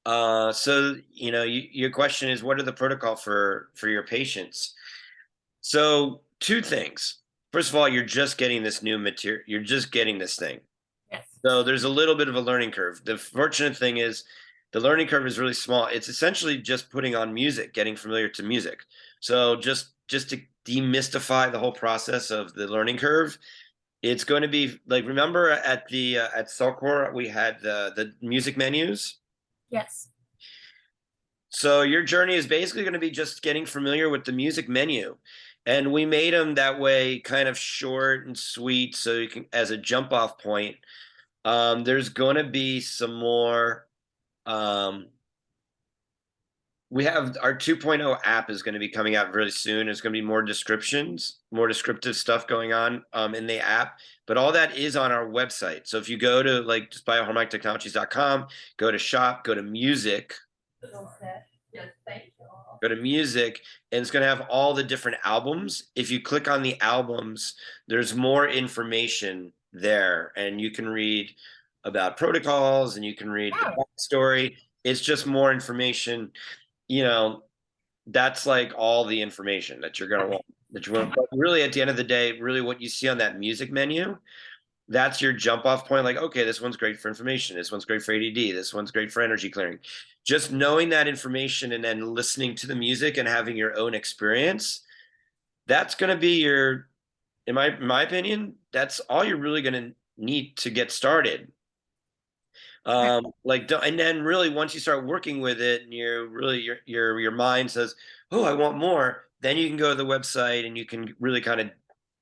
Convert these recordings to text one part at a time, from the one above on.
So your question is, what are the protocol for your patients? So two things. First of all, you're just getting this new material. You're just getting this thing. Yes. So there's a little bit of a learning curve. The fortunate thing is the learning curve is really small. It's essentially just putting on music, getting familiar to music. So just to demystify the whole process of the learning curve, it's going to be like, remember at the at Cellcore we had the music menus. Yes. So your journey is basically going to be just getting familiar with the music menu. And we made them that way, kind of short and sweet, so you can, as a jump off point. There's going to be some more. Um, we have our 2.0 app is going to be coming out really soon. There's going to be more descriptions, more descriptive stuff going on in the app. But all that is on our website. So if you go to like just bioharmonictechnologies.com, go to shop, go to music, go to music, and it's going to have all the different albums. If you click on the albums, there's more information there, and you can read about protocols and you can read the backstory. It's just more information. You know, that's like all the information that you're going to want. That you want. But really, at the end of the day, really what you see on that music menu, that's your jump off point. Like, okay, this one's great for information. This one's great for ADD. This one's great for energy clearing. Just knowing that information and then listening to the music and having your own experience, that's going to be your, in my opinion, that's all you're really going to need to get started. And then really once you start working with it and you're really your mind says, oh, I want more, then you can go to the website and you can really kind of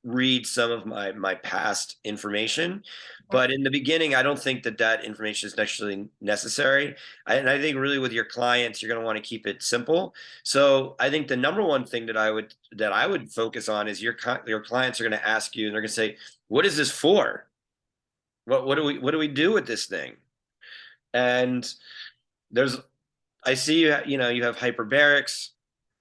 read some of my past information. But in the beginning, I don't think that information is necessarily necessary. And I think really with your clients, you're going to want to keep it simple. So I think the number one thing that I would focus on is your clients are going to ask you, and they're going to say, what is this for? What do we do with this thing? And there's, I see you have hyperbarics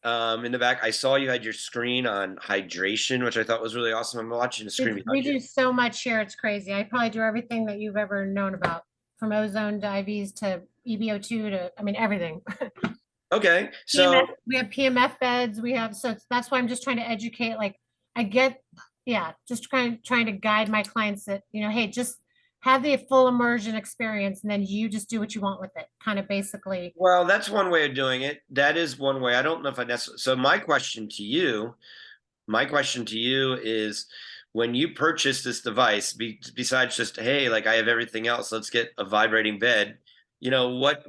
in the back. I saw you had your screen on hydration, which I thought was really awesome. I'm watching the screen We behind you. do so much here. It's crazy. I probably do everything that you've ever known about, from ozone to IVs to EBO2 to, I mean, everything. Okay, so PMF, we have PMF beds. So that's why I'm just trying to educate. Like, I get, yeah, just trying to guide my clients that, hey, just have the full immersion experience and then you just do what you want with it. Kind of basically. well, that's one way of doing it. That is one way. I don't know if I necessarily. So my question to you is, when you purchase this device, besides just, hey, like I have everything else, let's get a vibrating bed. What,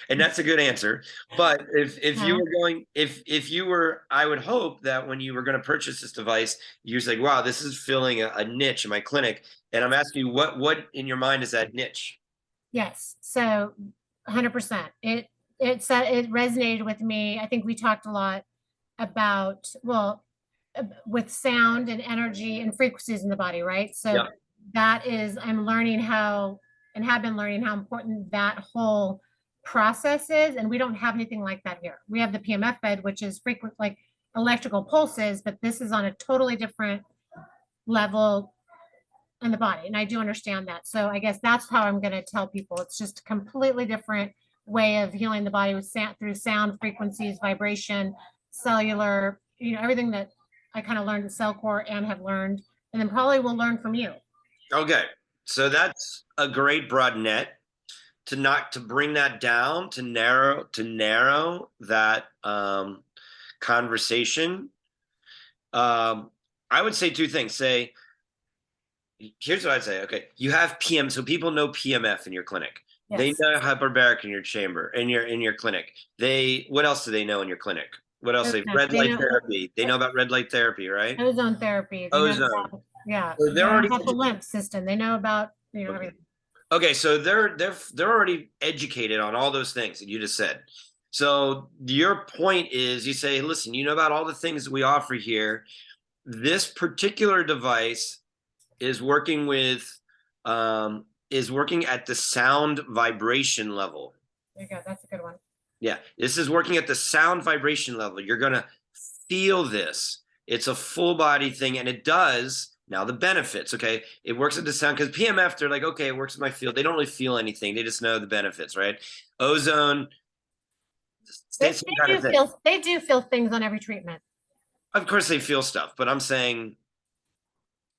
and that's a good answer. But if you Yeah. were going, if you were, I would hope that when you were going to purchase this device, you're like, wow, this is filling a niche in my clinic. And I'm asking you, what in your mind is that niche? Yes. So 100%. It resonated with me. I think we talked a lot about, well, with sound and energy and frequencies in the body, right? So Yeah. that is, I'm learning how, and have been learning how important that whole process is. And we don't have anything like that here. We have the PMF bed, which is frequent, like electrical pulses, but this is on a totally different level in the body. And I do understand that. So I guess that's how I'm going to tell people. It's just a completely different way of healing the body with through sound, frequencies, vibration, cellular, everything that I kind of learned at Cellcore and have learned, and then probably will learn from you. Okay. So that's a great broad net. To bring that down, to narrow that conversation. I would say two things. Here's what I'd say. Okay, you have PM, so people know PMF in your clinic. They Yes. know hyperbaric in your chamber, in your clinic. What else do they know in your clinic? What else? Red They light know therapy. They know about red light therapy, right? ozone therapy. They know Ozone. about, yeah, So they they're know already about the lymph system. They know about, okay. everything. Okay, so they're already educated on all those things that you just said. So your point is, you say, listen, you know about all the things that we offer here. This particular device is working at the sound vibration level. There you go. That's a good one. Yeah, this is working at the sound vibration level. You're gonna feel this. It's a full body thing, and it does Now the benefits, okay, it works at the sound because PMF, they're like, okay, it works in my field. They don't really feel anything. They just know the benefits, right? Ozone, They, same kind of thing. they do feel things on every treatment. Of course they feel stuff, but I'm saying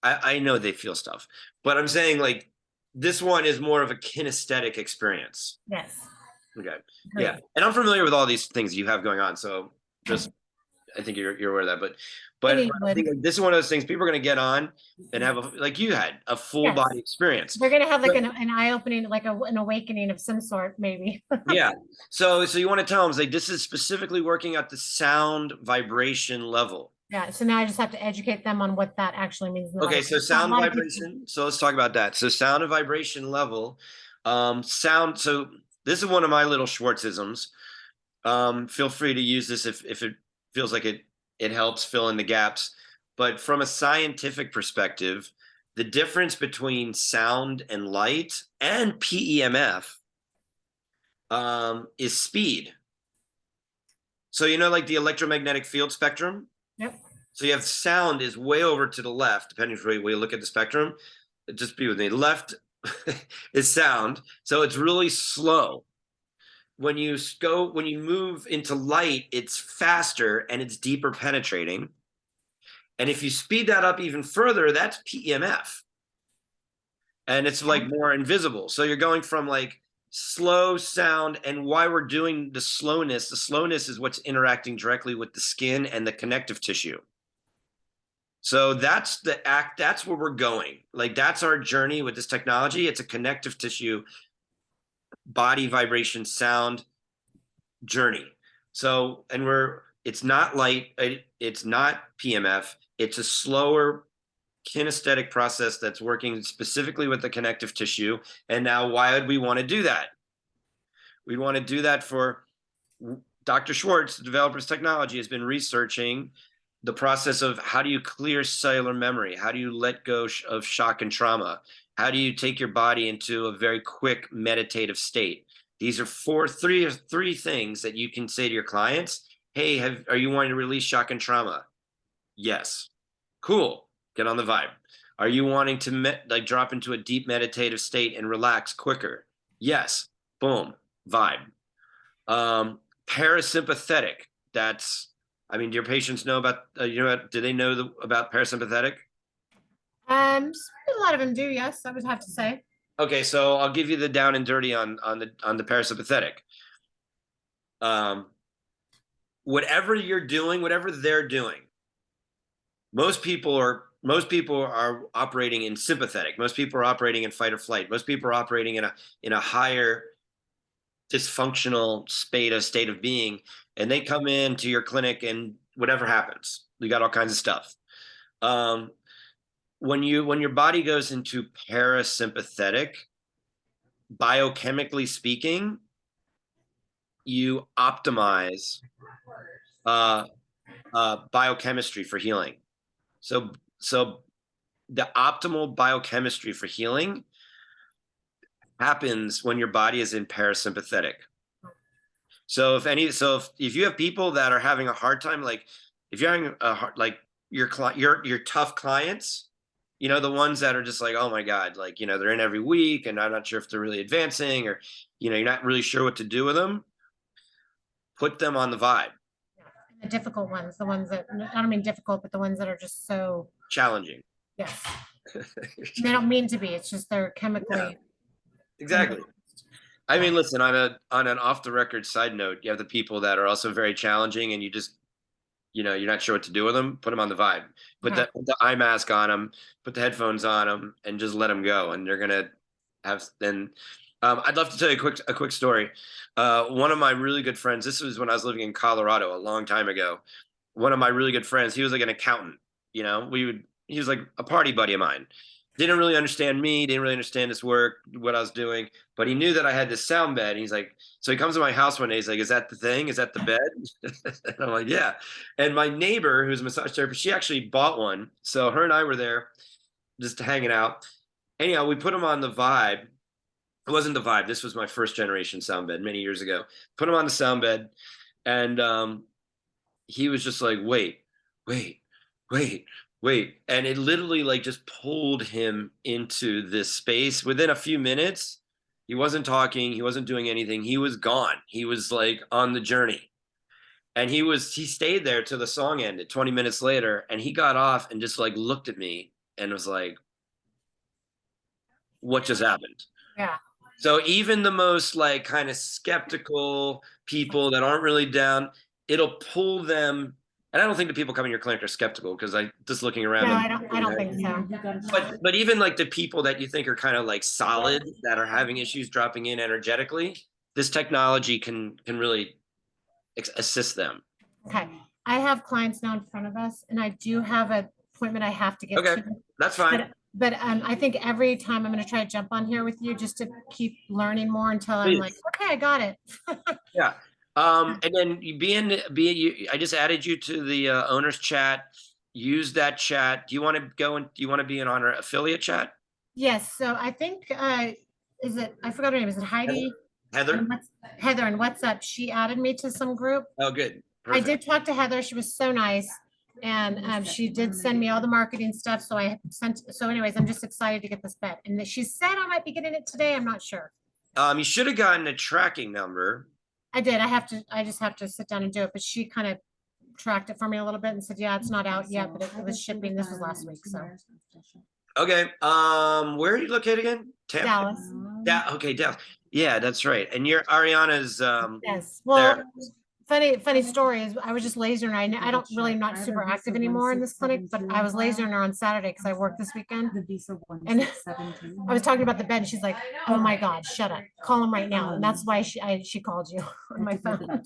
I know they feel stuff, but I'm saying like this one is more of a kinesthetic experience. Yes. Okay. Great. Yeah. And I'm familiar with all these things you have going on. So just I think you're aware of that. But I think like, this is one of those things people are going to get on and have like you had a full Yes. body experience. They're going to have like an eye-opening, like an awakening of some sort, maybe. Yeah. So you want to tell them like this is specifically working at the sound vibration level. Yeah. So now I just have to educate them on what that actually means. Okay, so sound vibration. So let's talk about that. So sound and vibration level. Sound. So this is one of my little Schwartzisms. Feel free to use this if it feels like it helps fill in the gaps. But from a scientific perspective, the difference between sound and light and PEMF is speed. So like the electromagnetic field spectrum. Yep. So you have sound is way over to the left, depending on where you look at the spectrum. Just be with me. Left is sound, so it's really slow. When you move into light, it's faster and it's deeper penetrating. And if you speed that up even further, that's PEMF. And it's like more invisible. So you're going from like slow sound, and why we're doing the slowness is what's interacting directly with the skin and the connective tissue. So that's where we're going. Like that's our journey with this technology. It's a connective tissue, body vibration, sound journey. So, and it's not light, it's not PMF, it's a slower kinesthetic process that's working specifically with the connective tissue. And now why would we want to do that? We want to do that for Dr. Schwartz, the developer's technology, has been researching the process of how do you clear cellular memory? How do you let go of shock and trauma? How do you take your body into a very quick meditative state? These are three things that you can say to your clients. Hey, are you wanting to release shock and trauma? Yes. Cool. Get on the vibe. Are you wanting to drop into a deep meditative state and relax quicker? Yes. Boom. Vibe. Parasympathetic. Do your patients know about, do they know about parasympathetic? A lot of them do, yes, I would have to say. Okay, so I'll give you the down and dirty on the parasympathetic. Whatever you're doing, whatever they're doing, most people are operating in sympathetic. Most people are operating in fight or flight. Most people are operating in a higher dysfunctional state of being, and they come into your clinic and whatever happens, you got all kinds of stuff. When your body goes into parasympathetic, biochemically speaking, you optimize biochemistry for healing. So the optimal biochemistry for healing happens when your body is in parasympathetic. So if you have people that are having a hard time, like if you're having your tough clients, the ones that are just like, oh my God, like, they're in every week and I'm not sure if they're really advancing, or, you're not really sure what to do with them, put them on the vibe. The difficult ones, the ones that, I don't mean difficult, but the ones that are just so challenging. Yes. They don't mean to be, it's just they're chemically. Yeah, exactly. I mean, listen, on an off the record side note, you have the people that are also very challenging and you just, you're not sure what to do with them, put them on the vibe, put the eye mask on them, put the headphones on them, and just let them go. And they're going to have, then I'd love to tell you a quick story. One of my really good friends, this was when I was living in Colorado a long time ago. One of my really good friends, he was like an accountant, he was like a party buddy of mine. Didn't really understand me, didn't really understand this work, what I was doing, but he knew that I had this sound bed. And he's like, so he comes to my house one day, he's like, is that the thing? Is that the bed? And I'm like, yeah. And my neighbor, who's a massage therapist, she actually bought one. So her and I were there just hanging out. Anyhow, we put him on the vibe. It wasn't the vibe. This was my first generation sound bed many years ago. Put him on the sound bed. And he was just like, wait. Wait, and it literally like just pulled him into this space within a few minutes. He wasn't talking, he wasn't doing anything. He was gone. He was like on the journey. And he stayed there till the song ended 20 minutes later and he got off and just like looked at me and was like, "What just happened?" Yeah. So even the most like kind of skeptical people that aren't really down, it'll pull them. And I don't think the people coming to your clinic are skeptical because I just looking around No, them. I don't think so. But even like the people that you think are kind of like solid that are having issues dropping in energetically, this technology can really assist them. Okay. I have clients now in front of us and I do have an appointment I have to get Okay, to. that's fine. But I think every time I'm going to try to jump on here with you just to keep learning more until I'm like, Please. okay, I got it. Yeah. And then you I just added you to the owners chat. Use that chat. Do you want to go and do you want to be in on our affiliate chat? Yes. So I think, is it, I forgot her name. Is it Heidi? Heather? And Heather, and what's up? She added me to some group. Oh, good. I Perfect. did talk to Heather. She was so nice. And she did send me all the marketing stuff. So anyways, I'm just excited to get this bed. And she said I might be getting it today. I'm not sure. You should have gotten a tracking number. I did. I just have to sit down and do it. But she kind of tracked it for me a little bit and said, yeah, it's not out yet, but it was shipping. This was last week. So Okay. Where are you located again? Dallas. Okay, Dallas. Yeah, that's right. And you're Ariana's Yes. Well, therapist. funny story is I was just lasering her. I don't really not super active anymore in this clinic, but I was lasering her on Saturday because I worked this weekend. And I was talking about the bed and she's like, oh my God, shut up. Call him right now. And that's why she called you on my phone.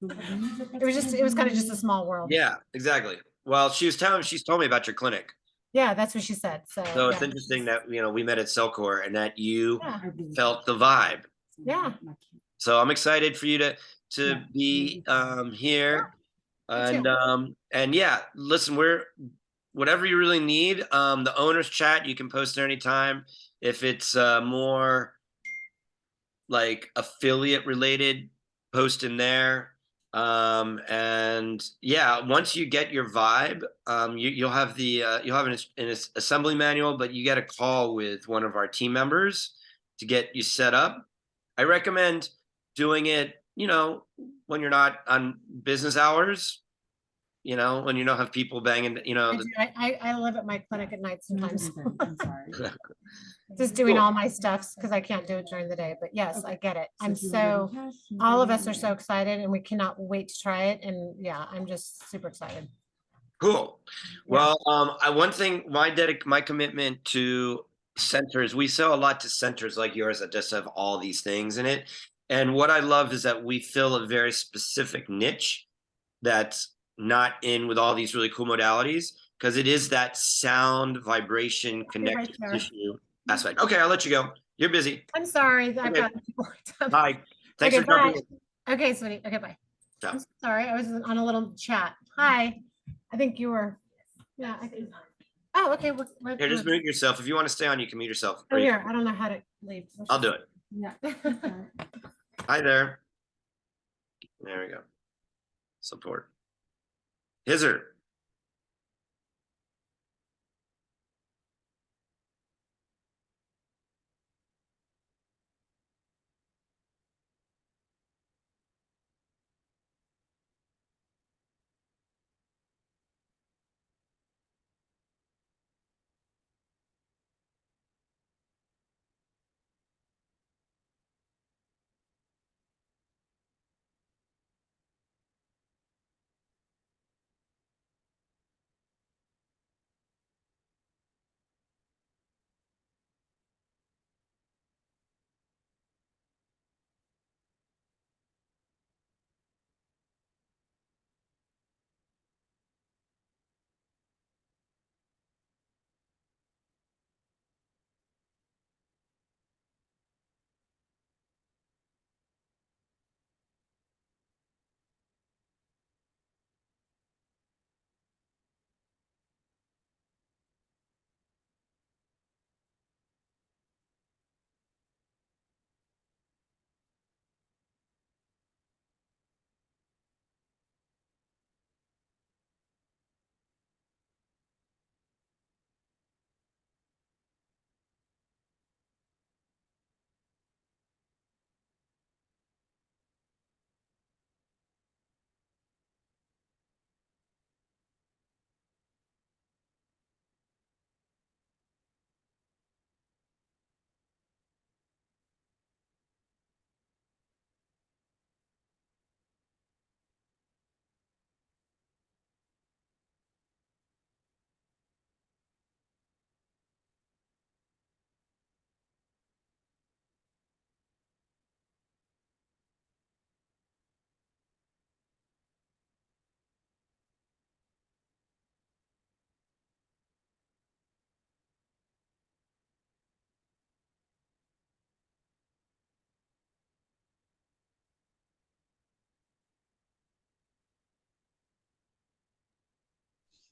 It was kind of just a small world. Yeah, exactly. Well, she's told me about your clinic. Yeah, that's what she said. So So it's yeah. interesting that we met at Cellcore and that you Yeah. felt the vibe. Yeah. So I'm excited for you to be here. And yeah, listen, we're whatever you really need. The owners chat, you can post there anytime. If it's more like affiliate related, post in there. And yeah, once you get your vibe, you'll have you'll have an assembly manual, but you get a call with one of our team members to get you set up. I recommend doing it, when you're not on business hours, when you don't have people banging, I live at my clinic at night sometimes. Just doing all my stuffs because I can't do it during the day. But yes, I get it. All of us are so excited and we cannot wait to try it. And yeah, I'm just super excited. Cool. Well, one thing, my commitment to centers, we sell a lot to centers like yours that just have all these things in it. And what I love is that we fill a very specific niche that's not in with all these really cool modalities because it is that sound, vibration, connective tissue aspect. Okay, I'll let you go. You're busy. I'm sorry. I've got Bye. Thanks okay, for jumping in. Okay, sweetie. Okay, bye. Ciao. I'm sorry. I was on a little chat. Hi. I think you were. Yeah. Oh, okay. Here, just mute yourself. If you want to stay on, you can mute yourself. Oh, here. I don't know how to leave. I'll do it. Yeah. Hi there. There we go. Support. Hizzer.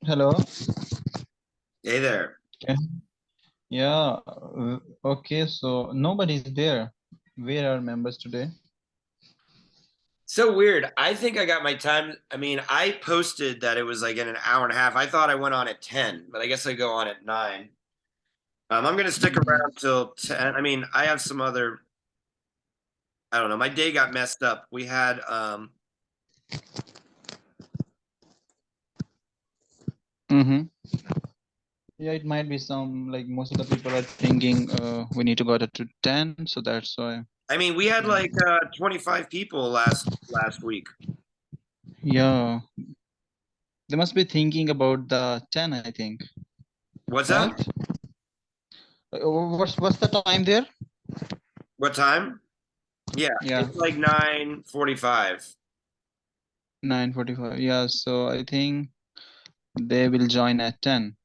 Hello. Hey there. Okay. Yeah. Okay. So nobody's there. Where are members today? So weird. I think I got my time. I mean, I posted that it was like in an hour and a half. I thought I went on at 10, but I guess I go on at 9. I'm going to stick Mm, around till 10. I mean, I have some other, I don't know. My day got messed up. We had, mm-hmm. Yeah, it might be some like most of the people are thinking we need to go to 10, so that's why. I mean, we had Yeah. like 25 people last week. Yeah. They must be thinking about the 10, I think. What's that? Right? What's the time there? What time? Yeah, Yeah, it's like 9:45. 9:45. Yeah, so I think they will join at 10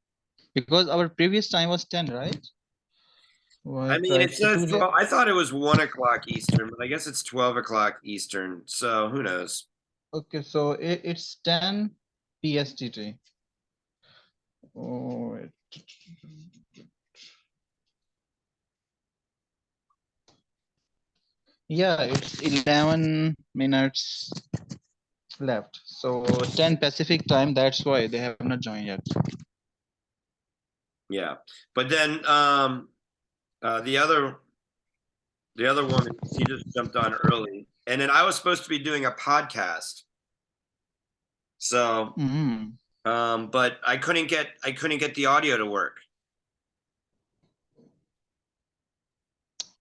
because our previous time was 10, right? I What, mean, right? it So says too late. 12. I thought it was 1 o'clock Eastern, but I guess it's 12 o'clock Eastern. So who knows? Okay, so it's 10 PST. Oh, yeah, it's 11 minutes left. So 10 Pacific time. That's why they have not joined yet. Yeah, but then the other woman, she just jumped on early, and then I was supposed to be doing a podcast. So, Mm-hmm. but I couldn't get the audio to work.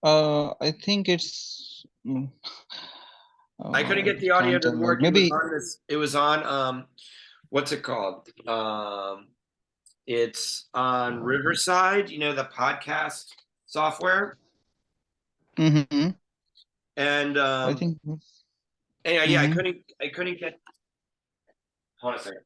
I think it's. I couldn't I get the audio can't to tell. Like work. It was maybe. on this. It was on what's it called? It's on Riverside. You know, the podcast software. Mm-hmm. And I think. anyway, yeah, Mm-hmm. I couldn't get. Hold on a second.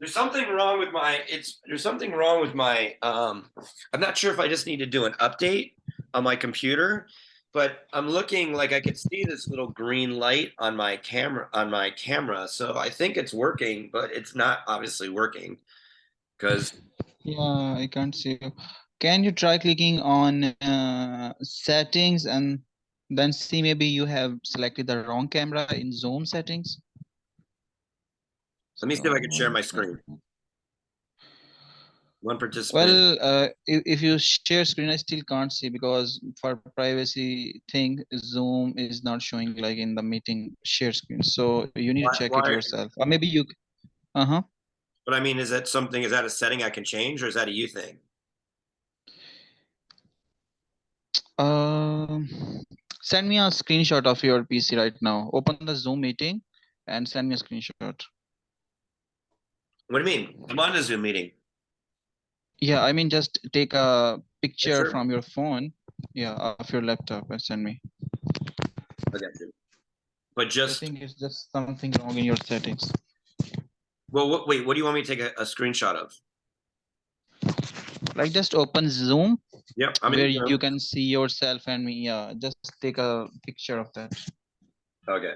There's something wrong with my I'm not sure if I just need to do an update on my computer, but I'm looking like I could see this little green light on my camera. So I think it's working, but it's not obviously working because Yeah, I can't see you. Can you try clicking on settings and then see maybe you have selected the wrong camera in Zoom settings? let me see if I can share So, my screen. One participant. well, if you share screen, I still can't see because for privacy thing, Zoom is not showing like in the meeting share screen. So you need to check it Why? yourself. Or maybe you, uh-huh. But I mean, is that a setting I can change, or is that a you thing? Um, Send me a screenshot of your PC right now. Open the Zoom meeting and send me a screenshot. What do you mean? I'm on a Zoom meeting. Yeah, I mean just take a picture Picture? from your phone, yeah, of your laptop and send me. I got you. But I just think it's just something wrong in your settings. well, wait. What do you want me to take a screenshot of? Like just open Zoom Yep, I'm where in you Zoom. can see yourself and me. Yeah, just take a picture of that. Okay.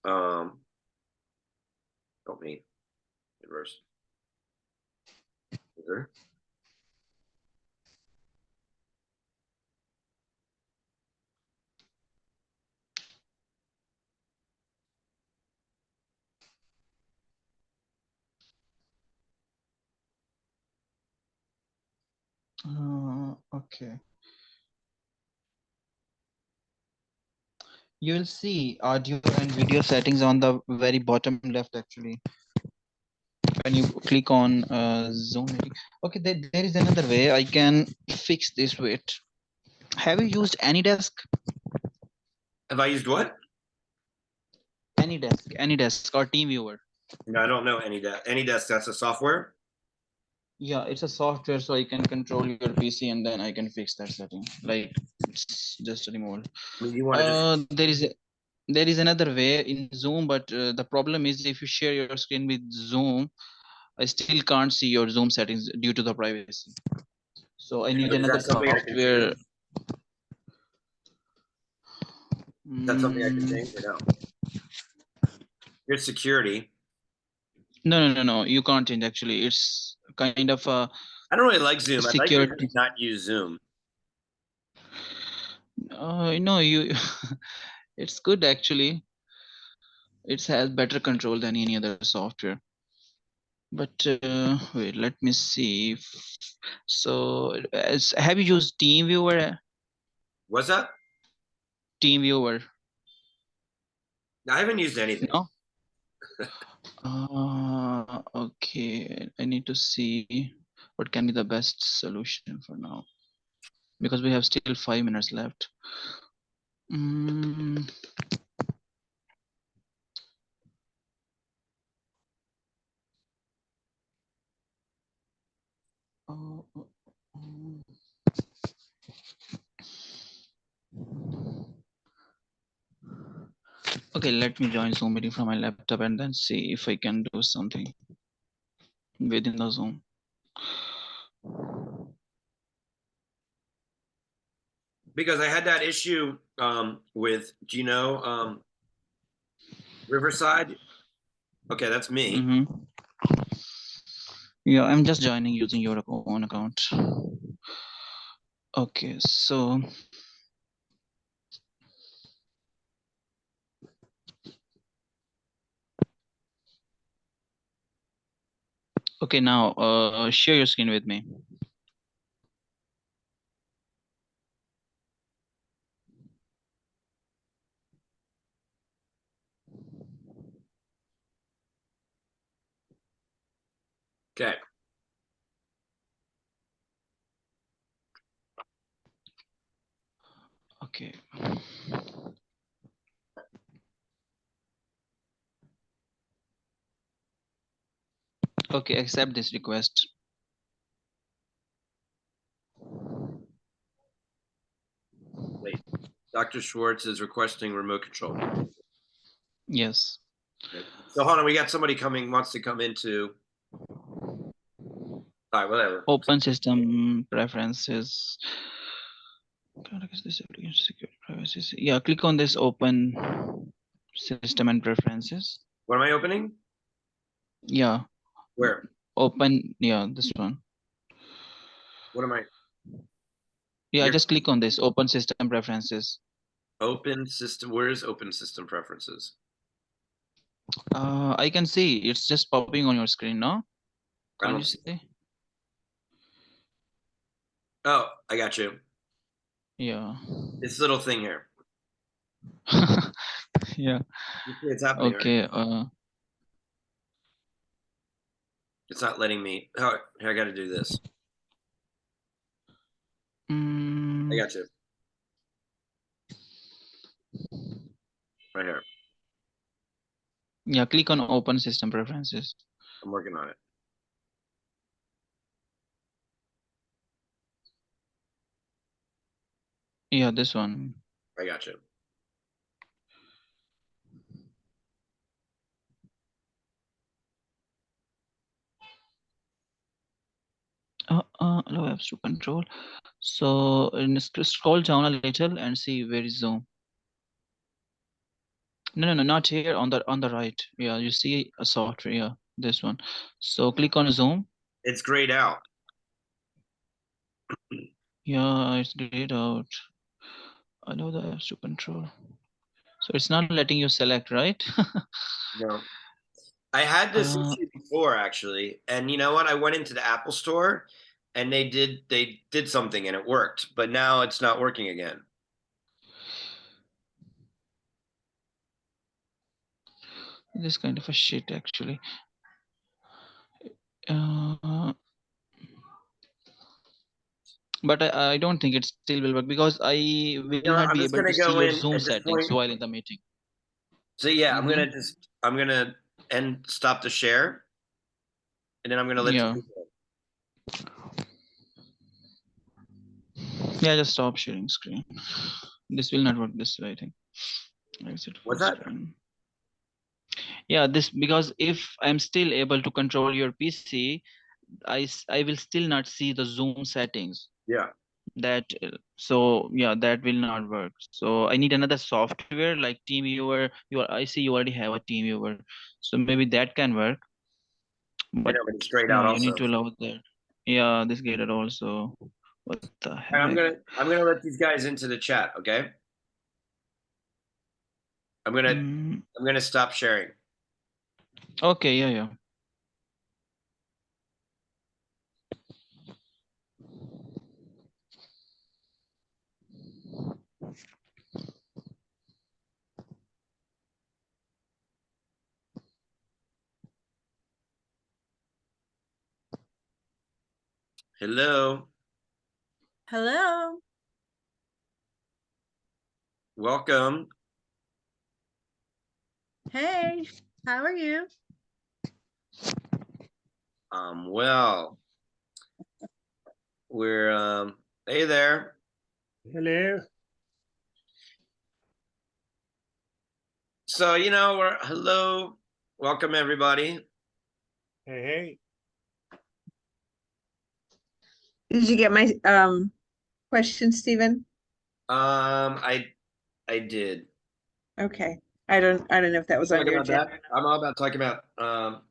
Um, help me. Reverse. Is there? Okay. You will see audio and video settings on the very bottom left actually. When you click on Zoom meeting. Okay, there is another way I can fix this. Wait. Have you used AnyDesk? Have I used what? AnyDesk or TeamViewer? No, I don't know any desk. That's a software. Yeah, it's a software, so I can control your PC and then I can fix that setting. Like it's just a remote. I mean, you want to just There is another way in Zoom, but the problem is if you share your screen with Zoom, I still can't see your Zoom settings due to the privacy. So I need Is another that something I can software. change? Is that something I can change or no? Here's security. No. You can't change actually. It's kind of a I don't really like Zoom. I'd like to security. not use Zoom. No, you. It's good actually. It has better control than any other software. But wait, let me see. So, have you used TeamViewer? What's that? TeamViewer? I haven't used anything. No. Okay. I need to see what can be the best solution for now because we have still 5 minutes left. Mm. Oh, oh, oh. Okay, let me join Zoom meeting from my laptop and then see if I can do something within the Zoom. Because I had that issue with, do you know Riverside? Okay, that's me. Yeah, I'm just joining using your own account. Okay, so okay, now share your screen with me. Okay. Okay. Okay, accept this request. Wait. Dr. Schwartz is requesting remote control. Yes. Okay. So hold on, we got somebody wants to come into. All right, whatever. Open system preferences. Yeah, click on this open system and preferences. What am I opening? Yeah. Where? Open, yeah, this one. What am I? Yeah, You're just click on this open system preferences. open system. Where's open system preferences? I can see it's just popping on your screen now. Can't you see? Oh, I got you. Yeah. This little thing here. Yeah. It's happening. Okay. Right? It's not letting me. Oh, here, I got to do this. I got you. Right here. Yeah, click on open system preferences. I'm working on it. Yeah, this one. I got you. Allow apps to control. So scroll down a little and see where is Zoom. No, not here. On the right. Yeah, you see a software. Yeah, this one. So click on Zoom. It's grayed out. Yeah, it's grayed out. Allow the apps to control. So it's not letting you select, right? No. I had this issue before actually, and you know what? I went into the Apple store, and they did something and it worked, but now it's not working again. This kind of a shit actually. But I don't think it still will work because I will not I'm be just able to gonna see go your in Zoom at this settings point. while in the meeting. So yeah, I'm gonna stop the share, and then I'm gonna let Yeah. the people. Yeah, just stop sharing screen. This will not work this way, I think. Exit full What's that? screen. Yeah, this because if I'm still able to control your PC, I will still not see the Zoom settings. Yeah. That so yeah, that will not work. So I need another software like TeamViewer. I see you already have a TeamViewer, so maybe that can work. I But know, but it's straight no, out you need also. to allow that. Yeah, this gated also. What the And heck? I'm gonna let these guys into the chat, okay? Mm, I'm gonna stop sharing. okay, yeah, yeah. Hello. Hello. Welcome. Hey, how are you? Well, we're hey there. Hello. So we're hello. Welcome everybody. Hey. Did you get my question, Stephen? I did. Okay. I don't know if that was on Talking your about agenda. that. I'm all about talking about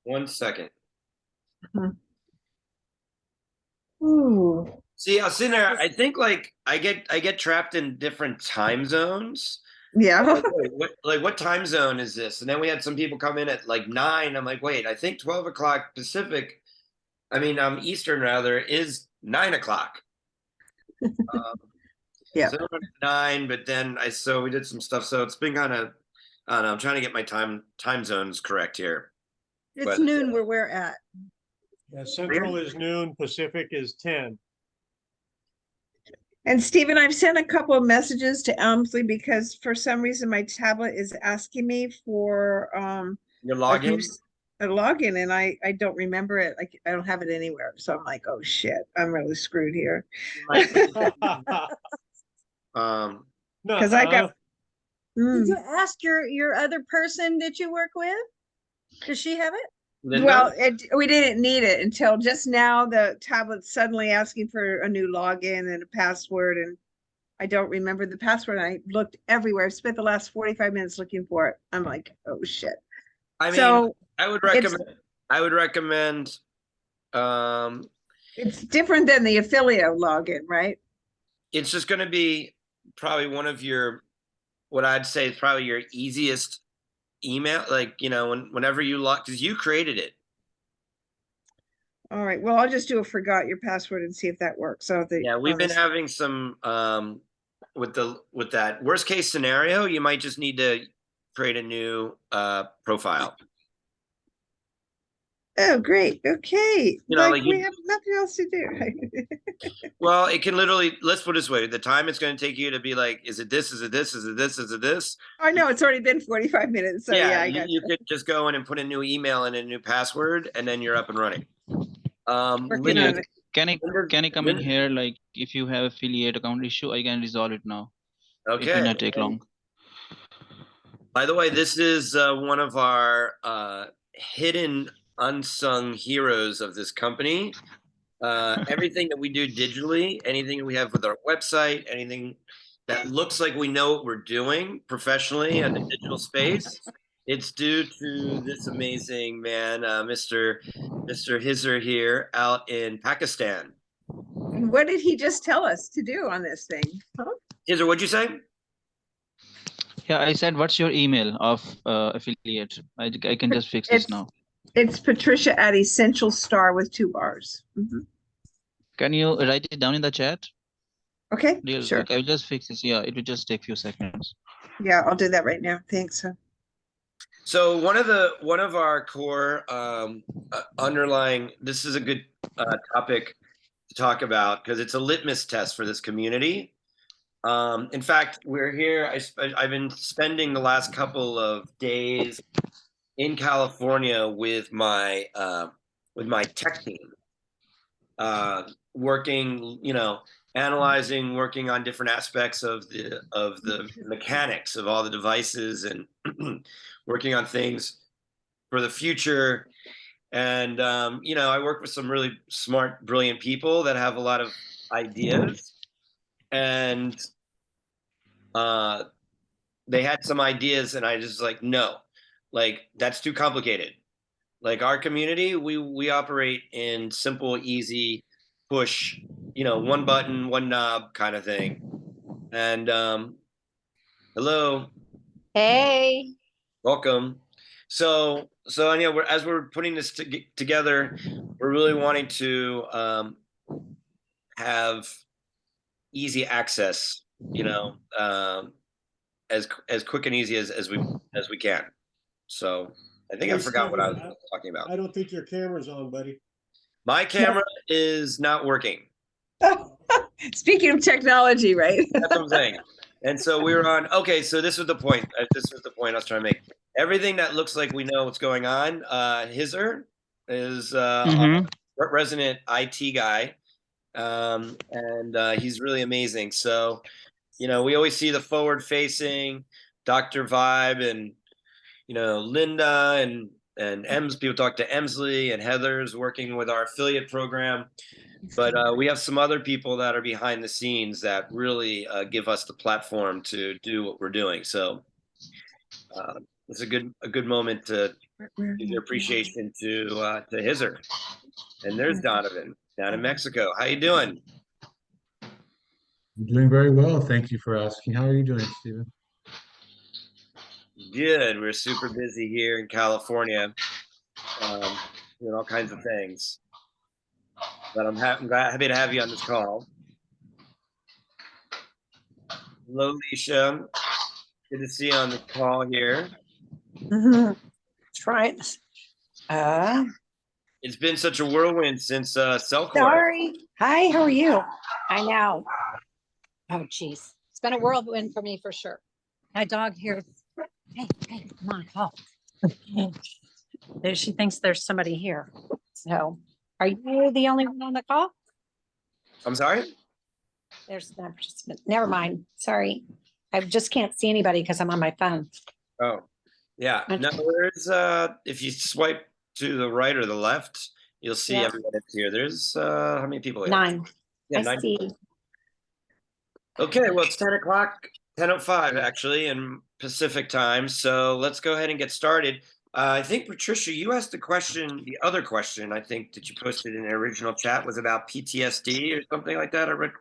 1 second. Ooh. See, I was sitting there. I think like I get trapped in different time zones. Yeah. Like, wait, what time zone is this? And then we had some people come in at like 9. I'm like, wait, I think 12 o'clock Pacific. I mean, Eastern rather is 9 o'clock. Yeah. So 9, but then so we did some stuff. So it's been kind of, I don't know. I'm trying to get my time zones correct here. It's But- noon where we're at. Yeah, Central is noon, Pacific is 10. And Stephen, I've sent a couple of messages to Elmsley because for some reason my tablet is asking me for Your a login. login and I don't remember it. Like I don't have it anywhere. So I'm like, oh shit, I'm really screwed here. Um, Because I got Did you ask your other person that you work with? Does she have it? Linda? well, we didn't need it until just now. The tablet's suddenly asking for a new login and a password, and I don't remember the password. I looked everywhere. I've spent the last 45 minutes looking for it. I'm like, oh shit. I mean, So I would it's- recommend. I would recommend. it's different than the affiliate login, right? It's just going to be probably one of your, what I'd say is probably your easiest email. Like whenever you log, because you created it. All right. Well, I'll just do a forgot your password and see if that works. So Yeah, we've been having some with that worst case scenario. You might just need to create a new profile. Oh, great. Okay. Like we have nothing else to do. Well, it can literally, let's put it this way, the time it's going to take you to be like, is it this, is it this, is it this, is it this? I know it's already been 45 minutes. So yeah, I got you could just go in and put a new email and a new password, and then you're up and running. working on it. Can I come in here? Like if you have affiliate account issue, I can resolve it now. It will not take long. By the way, this is one of our hidden unsung heroes of this company. Everything that we do digitally, anything that we have with our website, anything that looks like we know what we're doing professionally in the digital space, it's due to this amazing man, Mr. Hizzer here out in Pakistan. And what did he just tell us to do on this thing? Huh? Hizzer, what'd you say? Yeah, I said, what's your email of affiliate? I can just fix this now. It's Patricia at Essential Star with 2 R's. Can you write it down in the chat? Okay, Real sure. quick. I'll just fix this. Yeah, it will just take a few seconds. Yeah, I'll do that right now. Thanks. So one of our core underlying, this is a good topic to talk about because it's a litmus test for this community. In fact, we're here. I've been spending the last couple of days in California with my tech team, working, analyzing, working on different aspects of the mechanics of all the devices, and working on things for the future. And you know, I work with some really smart, brilliant people that have a lot of ideas, and they had some ideas, and I just like, no, like that's too complicated. Like our community, we operate in simple, easy, push, you know, one button, one knob kind of thing. And hello, Hey, welcome. So and yeah, as we're putting this together, we're really wanting to have easy access, you know, as quick and easy as we can. So I think I Hey, forgot what I was Steven, talking about. I don't think your camera's on, buddy. My camera is not working. Speaking of technology, right? That's what I'm saying. And so we were on. Okay, so this was the point. This was the point I was trying to make. Everything that looks like we know what's going on. Hizer is our resident IT guy, and he's really amazing. So, you know, we always see the forward-facing Dr. Vibe, and you know, Linda and Ems. People talk to Emsley, and Heather's working with our affiliate program. But we have some other people that are behind the scenes that really give us the platform to do what we're doing. So it's a good moment to give your appreciation to Hizer. And there's Donovan down in Mexico. How you doing? I'm doing very well. Thank you for asking. How are you doing, Stephen? Good. We're super busy here in California, doing all kinds of things. But I'm happy to have you on this call. Hello, Leisha. Good to see you on the call here. trying. It's been such a whirlwind since Cellcore. Sorry. Hi, how are you? I know. Oh, geez. It's been a whirlwind for me for sure. My dog here. Hey, come on, call. She thinks there's somebody here. So, are you the only one on the call? I'm sorry? There's no participant. Never mind. Sorry. I just can't see anybody because I'm on my phone. Oh, yeah. No, there's if you swipe to the right or the left, you'll see everyone that's here. There's how many people here? 9. Yeah, I 9. see. Okay, well, it's 10 o'clock, 10:05 actually in Pacific time. So let's go ahead and get started. I think, Patricia, you asked the question, the other question, I think, that you posted in the original chat was about PTSD or something like that. I read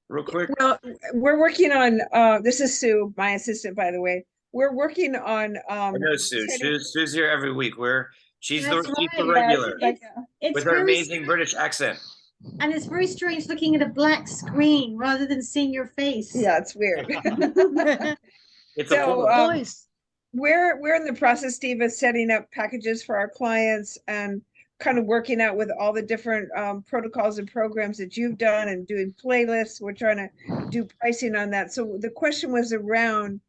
real quick. Well, we're working on, this is Sue, my assistant, by the way. We're working on, I know Sue. setting- She's here every week. She's That's the right. regular It's with her very amazing British accent. And it's very strange looking at a black screen rather than seeing your face. yeah, it's weird. It's So, a portal. Voice. We're in the process, Steve, of setting up packages for our clients and kind of working out with all the different protocols and programs that you've done and doing playlists. We're trying to do pricing on that. So the question was around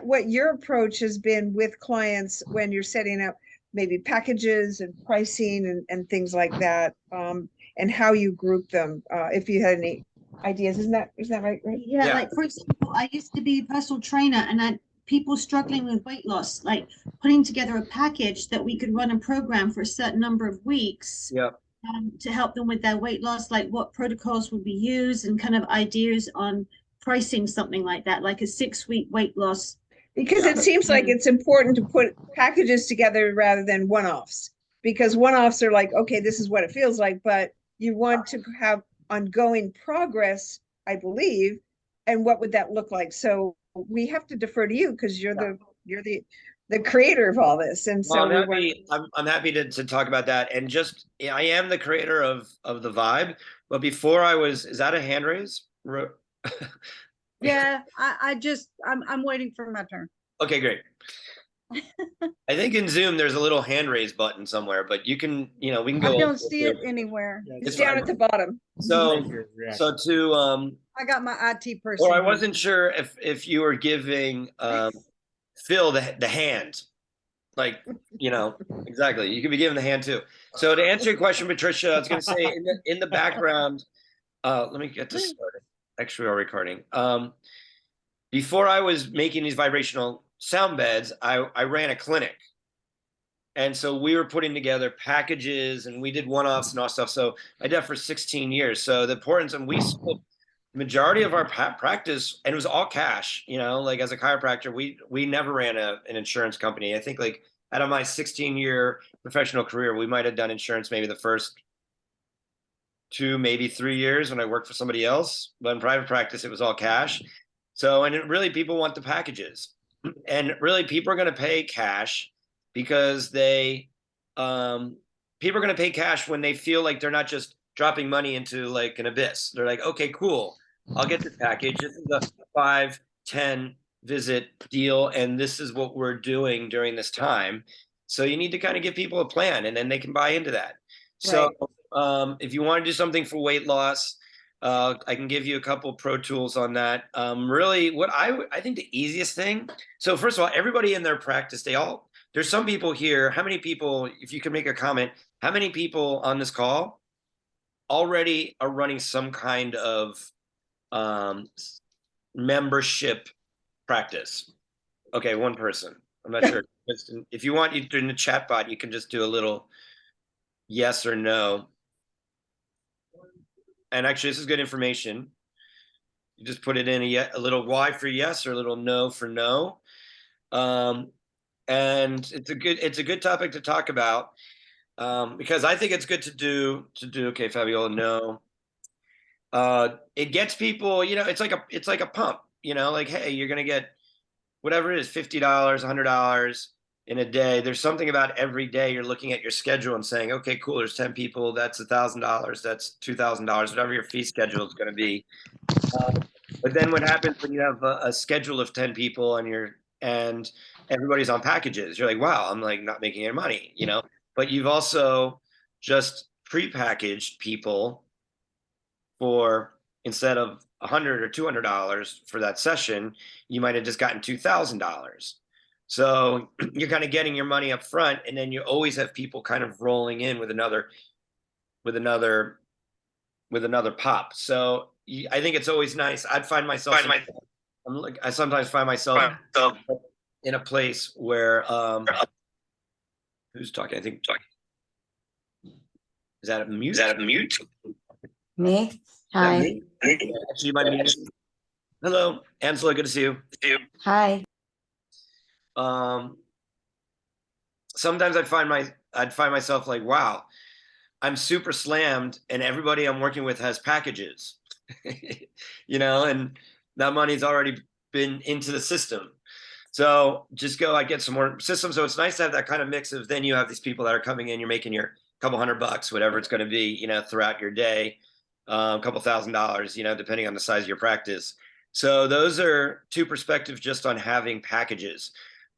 what your approach has been with clients when you're setting up maybe packages and pricing and things like that, and how you group them, if you had any ideas. Isn't that right? Yeah, Yeah. like for example, I used to be a personal trainer and I people struggling with weight loss, like putting together a package that we could run a program for a certain number of weeks Yep. to help them with their weight loss, like what protocols would be used and kind of ideas on pricing something like that, like a 6-week weight loss. Because it seems like it's important to put packages together rather than one-offs, because one-offs are like, okay, this is what it feels like, but you want to have ongoing progress, I believe. And what would that look like? So we have to defer to you because you're the creator of all this. And so Well, I'm happy to talk about that. And just I am the creator of the Vibe, but before I was, is that a hand raise? Yeah, I'm waiting for my turn. Okay, great. I think in Zoom there's a little hand raise button somewhere, but you can, we can go. I don't see it anywhere. Yeah, it's down at the bottom. So Yeah. to I got my IT person. or I wasn't sure if you were giving Phil the hand, like exactly. You could be giving the hand too. So to answer your question, Patricia, I was going to say in the background, Let me get this started. Actually, we're recording. Before I was making these vibrational sound beds, I ran a clinic. And so we were putting together packages and we did one-offs and all stuff. So I did that for 16 years. So the importance, and we split the majority of our practice, and it was all cash, you know, like as a chiropractor, we never ran an insurance company. I think like out of my 16-year professional career, we might have done insurance maybe the first 2, maybe 3 years when I worked for somebody else. But in private practice, it was all cash. So, and it really, people want the packages. And really, people are going to pay cash because people are going to pay cash when they feel like they're not just dropping money into like an abyss. They're like, okay, cool, I'll get this package. This is a 5, 10 visit deal, and this is what we're doing during this time. So you need to kind of give people a plan, and then they can buy into that. So if you want to do something for weight loss, I can give you a couple pro tools on that. Really, what I think the easiest thing. So first of all, everybody in their practice, there's some people here. How many people, if you can make a comment, how many people on this call already are running some kind of membership practice? Okay, one person. I'm not sure. If you want, in the chat bot, you can just do a little yes or no. And actually, this is good information. You just put it in a little Y for yes or a little no for no. And it's a good topic to talk about because I think it's good to do. Okay, Fabiola, no. It gets people, you know, it's like a pump, you know, like, hey, you're gonna get whatever it is, $50, $100 in a day. There's something about every day you're looking at your schedule and saying, okay, cool, there's 10 people, that's $1,000, that's $2,000, whatever your fee schedule is going to be. But then what happens when you have a schedule of 10 people and everybody's on packages? You're like, wow, I'm like not making any money, you know. But you've also just pre-packaged people for, instead of $100 or $200 for that session, you might have just gotten $2,000. So you're kind of getting your money up front, and then you always have people kind of rolling in with another pop. So I think it's always nice. I sometimes find myself in a place where who's talking? I think is that a mute? Me? Hi. Actually, you might be. Hello, Angela. Good to see you. Hi. Sometimes I'd find myself like, wow, I'm super slammed, and everybody I'm working with has packages, you know, and that money's already been into the system. So just go, I get some more systems. So it's nice to have that kind of mix of, then you have these people that are coming in, you're making your couple $100, whatever it's going to be, you know, throughout your day, a couple $1,000, you know, depending on the size of your practice. So those are two perspectives just on having packages.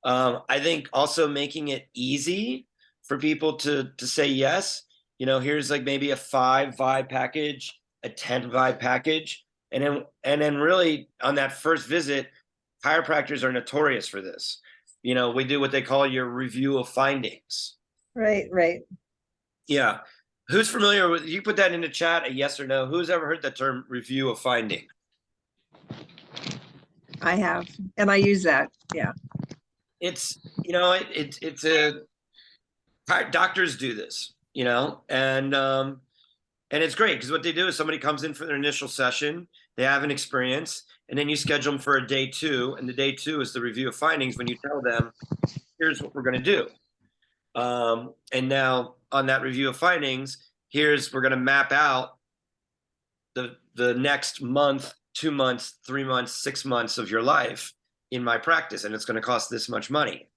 I think also making it easy for people to say yes. You know, here's like maybe a 5 vibe package, a 10 vibe package, and then really on that first visit, chiropractors are notorious for this. You know, we do what they call your review of findings. Right. Yeah. Who's familiar with, you put that in the chat, a yes or no. Who's ever heard the term review of finding? I have, and I use that. Yeah. It's, you know, it's a, doctors do this, you know, and it's great because what they do is somebody comes in for their initial session, they have an experience, and then you schedule them for a day 2, and the day 2 is the review of findings when you tell them, here's what we're going to do. And now on that review of findings, we're going to map out the next month, 2 months, 3 months, 6 months of your life in my practice, and it's going to cost this much money.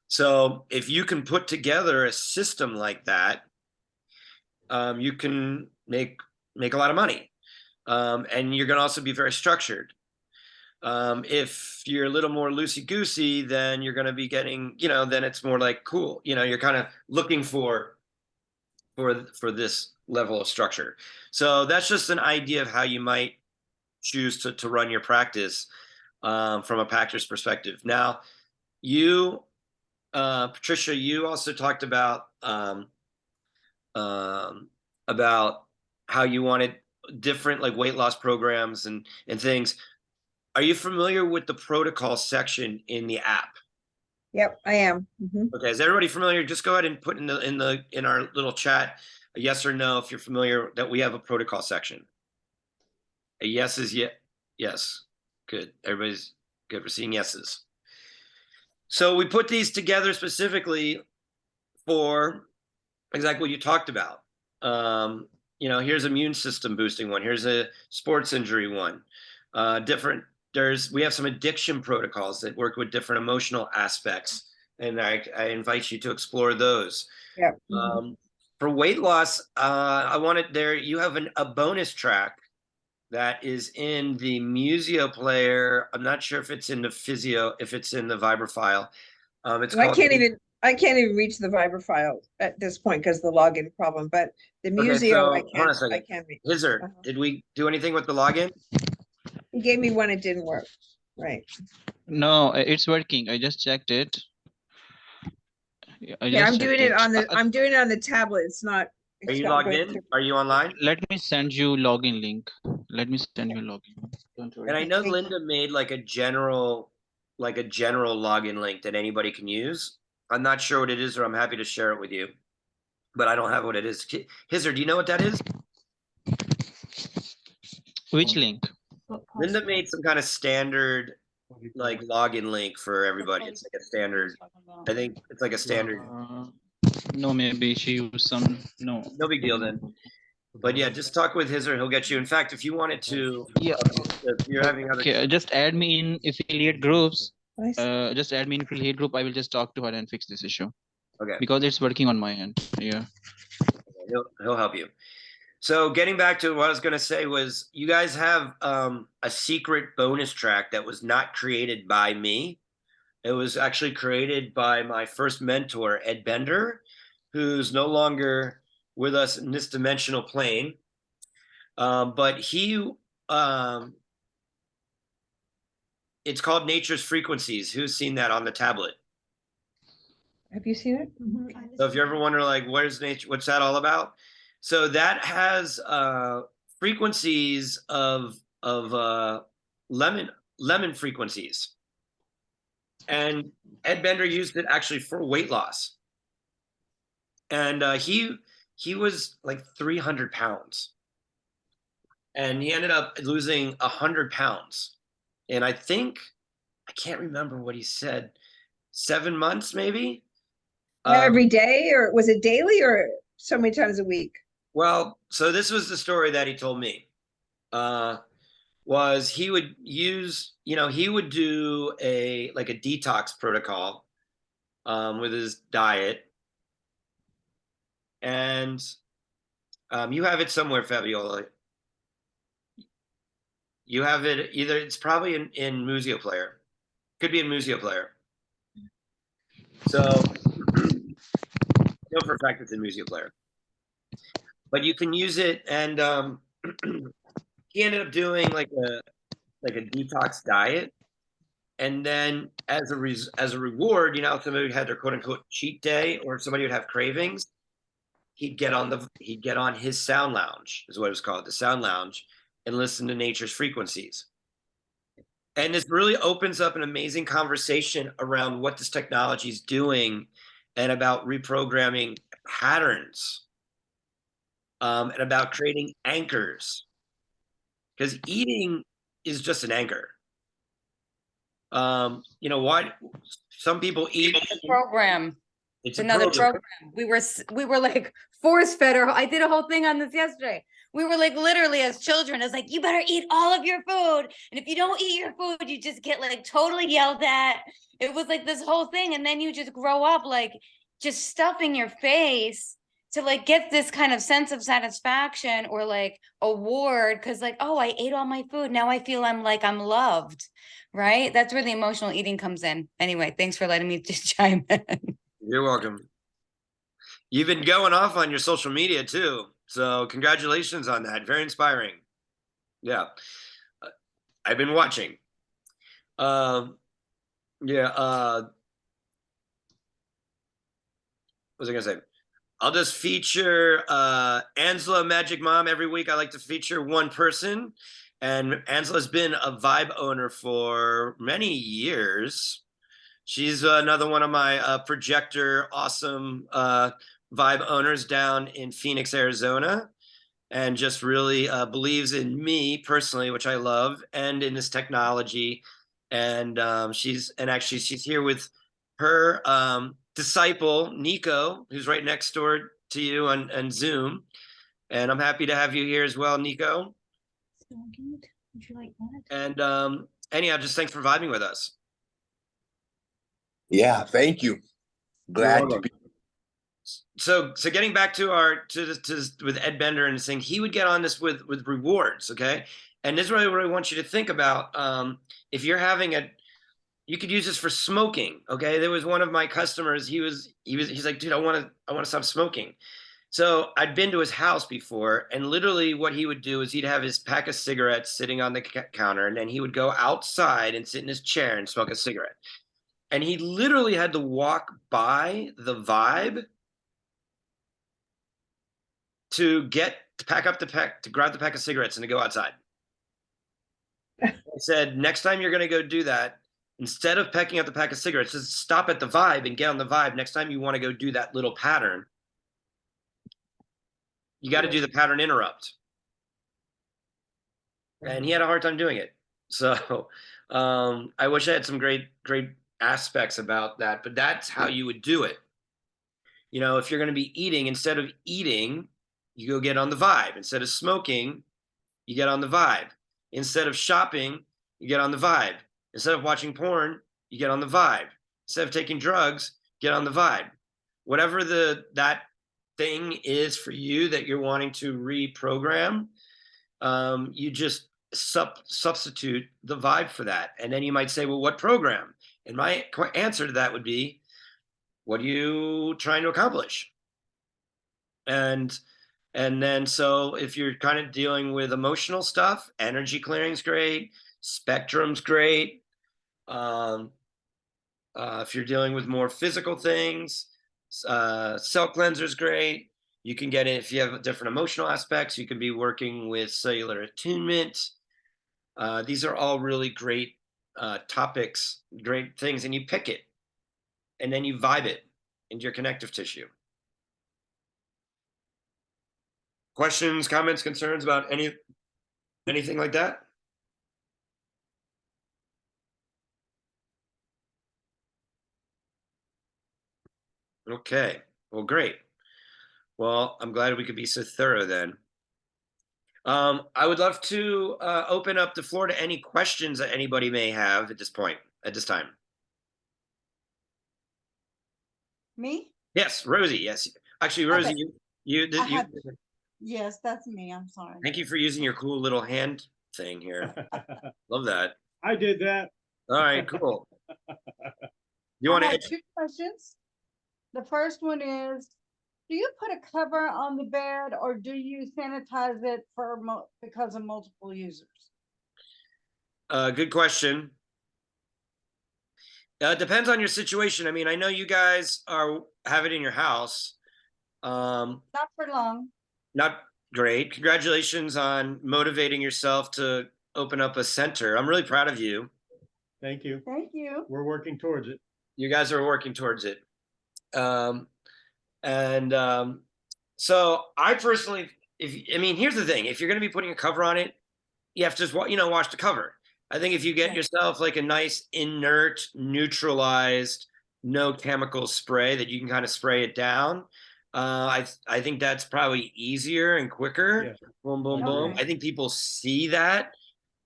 So if you can put together a system like that, you can make a lot of money, and you're going to also be very structured. If you're a little more loosey-goosey, then you're going to be getting, you know, then it's more like, cool, you know, you're kind of looking for this level of structure. So that's just an idea of how you might choose to run your practice from a practice perspective. Now, you, Patricia, you also talked about how you wanted different like weight loss programs and things. Are you familiar with the protocol section in the app? Yep, I am. Mhm. Okay, is everybody familiar? Just go ahead and put in our little chat a yes or no if you're familiar that we have a protocol section. A yes is yes. Good. Everybody's good. We're seeing yeses. So we put these together specifically for exactly what you talked about. Here's immune system boosting one. Here's a sports injury one. We have some addiction protocols that work with different emotional aspects, and I invite you to explore those. Yep. For weight loss, I wanted there. You have a bonus track that is in the Museo player. I'm not sure if it's in the Physio, if it's in the Viber file. It's I called. I can't even reach the Viber file at this point because the login problem, but the Okay, Museo, so hold on a second. I can reach. Hizzard, Uh-huh. did we do anything with the login? He gave me one, it didn't work. Right. No, it's working. I just checked it. I Yeah, just I'm doing checked it on the, Uh, I'm doing it on the tablet. It's not. Are it's you not logged going in? through. Are you online? Let me send you login link. Let me send you login. Don't worry. And I know Thank you. Linda made like a general login link that anybody can use. I'm not sure what it is, or I'm happy to share it with you, but I don't have what it is. Hizzard, do you know what that is? Which link? Linda made some kind of standard like login link for everybody. It's like a standard. I think it's like a standard. No, maybe she used some. No. No big deal then. But yeah, just talk with Hizzard. He'll get you. In fact, if you wanted to, Yeah. if you're having other. Okay, just add me in affiliate groups. Nice. Just add me in affiliate group. I will just talk to her and fix this issue Okay. because it's working on my end. Yeah. He'll help you. So getting back to what I was going to say was you guys have a secret bonus track that was not created by me. It was actually created by my first mentor, Ed Bender, who's no longer with us in this dimensional plane. But it's called Nature's Frequencies. Who's seen that on the tablet? Have you seen it? So if you ever wonder, like, what's that all about? So that has frequencies of lemon frequencies, and Ed Bender used it actually for weight loss, and he was like 300 pounds, and he ended up losing 100 pounds, and I can't remember what he said, 7 months maybe. Every day, or was it daily, or so many times a week? Well, so this was the story that he told me. Was he would use, he would do a detox protocol with his diet, and you have it somewhere, Fabiola. You have it either. It's probably in Museo Player. Could be in Museo Player. So I know for a fact it's in Museo Player. But you can use it, and he ended up doing like a detox diet, and then as a reward, somebody had their quote unquote cheat day, or somebody would have cravings, he'd get on his sound lounge, is what it was called, the sound lounge, and listen to Nature's Frequencies. And this really opens up an amazing conversation around what this technology is doing, and about reprogramming patterns. And about creating anchors, because eating is just an anchor. Why some people eat. It's a program. It's another program. We were like force fed. I did a whole thing on this yesterday. We were like literally as children, it's like, you better eat all of your food, and if you don't eat your food, you just get like totally yelled at. It was like this whole thing, and then you just grow up like just stuffing your face to like get this kind of sense of satisfaction or like award, because like, oh, I ate all my food, now I feel I'm loved, right? That's where the emotional eating comes in. Anyway, thanks for letting me just chime in. You're welcome. You've been going off on your social media too, so congratulations on that. Very inspiring. Yeah, I've been watching. What was I gonna say? I'll just feature Angela Magic Mom every week. I like to feature one person, and Angela's been a Vibe owner for many years. She's another one of my projector awesome Vibe owners down in Phoenix, Arizona, and just really believes in me personally, which I love, and in this technology. And she's here with her disciple Nico, who's right next door to you on Zoom. And I'm happy to have you here as well, Nico. Would you like that? And anyhow, just thanks for vibing with us. Yeah, thank you. Glad to be. So getting back to with Ed Bender and this thing, he would get on this with rewards, okay? And this is really what I want you to think about. If you're having you could use this for smoking, okay? There was one of my customers. He's like, dude, I want to stop smoking. So I'd been to his house before, and literally what he would do is he'd have his pack of cigarettes sitting on the counter, and then he would go outside and sit in his chair and smoke a cigarette. And he literally had to walk by the Vibe to grab the pack of cigarettes and to go outside. I said, next time you're going to go do that, instead of packing up the pack of cigarettes, just stop at the Vibe and get on the Vibe. Next time you want to go do that little pattern, you got to do the pattern interrupt. And he had a hard time doing it. So I wish I had some great aspects about that, but that's how you would do it. You know, if you're going to be eating, instead of eating, you go get on the Vibe. Instead of smoking, you get on the Vibe. Instead of shopping, you get on the Vibe. Instead of watching porn, you get on the Vibe. Instead of taking drugs, get on the Vibe. Whatever that thing is for you that you're wanting to reprogram, you just substitute the Vibe for that. And then you might say, well, what program? And my answer to that would be, what are you trying to accomplish? And then, so if you're kind of dealing with emotional stuff, energy clearing's great, spectrum's great. If you're dealing with more physical things, cell cleanser's great. You can get it if you have different emotional aspects. You can be working with cellular attunement. These are all really great topics, great things, and you pick it, and then you vibe it into your connective tissue. Questions, comments, concerns about anything like that? Okay, well, great. Well, I'm glad we could be so thorough then. I would love to open up the floor to any questions that anybody may have at this time. Me? Yes, Rosie. Yes, actually, Rosie, Okay. Yes, that's me. I'm sorry. Thank you for using your cool little hand thing here. Love that. I did that. All right, cool. You want I to? have two questions. The first one is, do you put a cover on the bed or do you sanitize it because of multiple users? Good question. Depends on your situation. I mean, I know you guys have it in your house. Not for long. Not great. Congratulations on motivating yourself to open up a center. I'm really proud of you. Thank you. Thank you. We're working towards it. You guys are working towards it. So I personally, here's the thing. If you're going to be putting a cover on it, you have to just, wash the cover. I think if you get yourself like a nice inert, neutralized, no chemical spray that you can kind of spray it down, I think that's probably easier and quicker. Yeah. Boom, boom, boom. I think people see that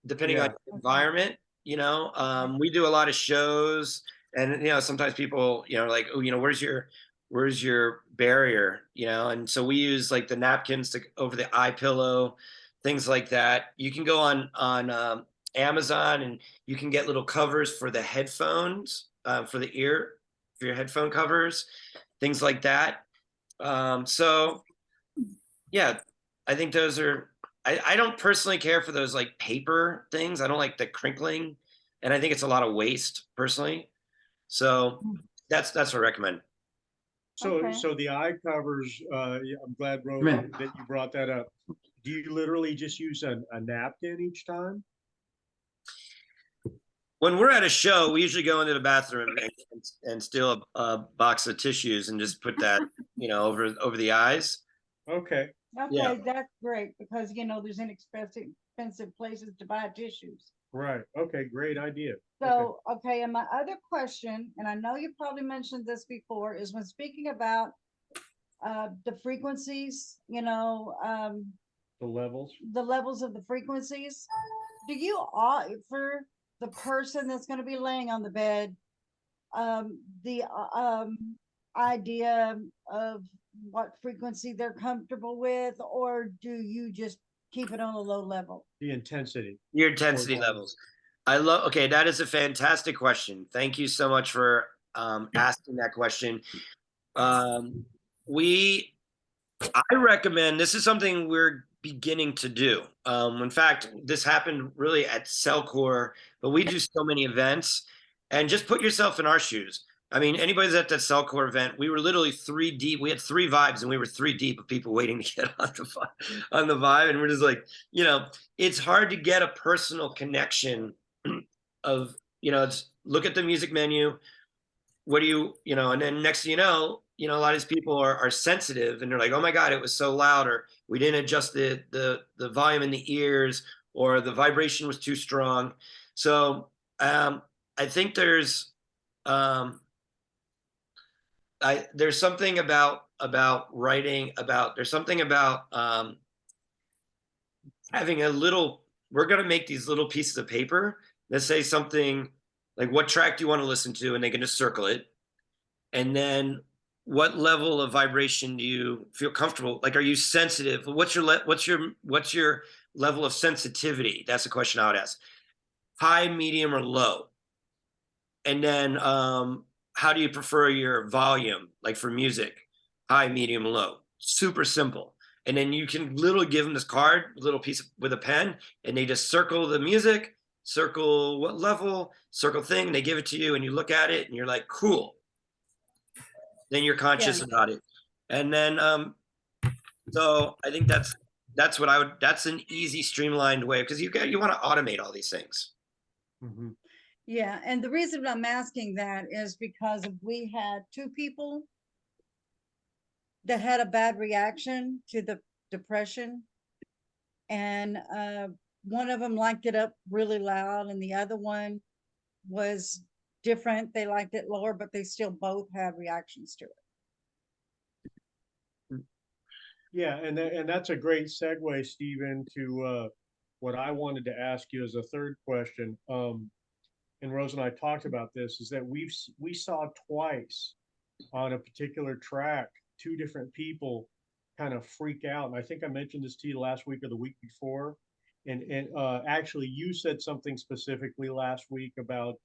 depending on the environment. We do a lot of shows, and sometimes people, like, oh, where's your barrier, and so we use like the napkins over the eye pillow, things like that. You can go on Amazon and you can get little covers for the headphones, for your headphone covers, things like that. So yeah, I think those are, I don't personally care for those like paper things. I don't like the crinkling, and I think it's a lot of waste personally. So that's what I recommend. Okay. So the eye covers, yeah, I'm glad, Rose, Come in. that you brought that up. Do you literally just use a napkin each time? When we're at a show, we usually go into the bathroom and steal a box of tissues and just put that, over the eyes. Okay. Yeah. Okay, that's great, because there's expensive places to buy tissues. Right. Okay. Great idea. So, okay, and my other question, and I know you probably mentioned this before, is when speaking about the frequencies, The levels. the levels of the frequencies, do you for the person that's going to be laying on the bed, the idea of what frequency they're comfortable with, or do you just keep it on a low level? The intensity. Your intensity Horizontal. levels. Okay, that is a fantastic question. Thank you so much for asking that question. I recommend, this is something we're beginning to do. In fact, this happened really at Cellcore, but we do so many events, and just put yourself in our shoes. I mean, anybody's at that Cellcore event, we were literally 3 deep. We had 3 vibes, and we were 3 deep of people waiting to get on the vibe. And we're just like, it's hard to get a personal connection of, it's look at the music menu. What do you, and then next thing a lot of these people are sensitive, and they're like, oh my God, it was so loud, or we didn't adjust the volume in the ears, or the vibration was too strong. So I think there's something about writing about, there's something about having a little, we're going to make these little pieces of paper that say something like, what track do you want to listen to? And they can just circle it. And then what level of vibration do you feel comfortable? Like, are you sensitive? What's your level of sensitivity? That's the question I would ask. High, medium, or low? And then how do you prefer your volume? Like for music, high, medium, low. Super simple. And then you can literally give them this card, little piece with a pen, and they just circle the music, circle what level, circle thing, and they give it to you, and you look at it, and you're like, cool. Then you're conscious about it. And then so I think that's an easy, streamlined way, because you want to automate all these things. Mm-hmm. Yeah, and the reason I'm asking that is because we had 2 people that had a bad reaction to the depression, and one of them liked it up really loud, and the other one was different. They liked it lower, but they still both have reactions to it. Yeah, and that's a great segue, Stephen, to what I wanted to ask you as a third question. And Rose and I talked about this, is that we saw twice on a particular track 2 different people kind of freak out. And I think I mentioned this to you last week or the week before. And actually, you said something specifically last week about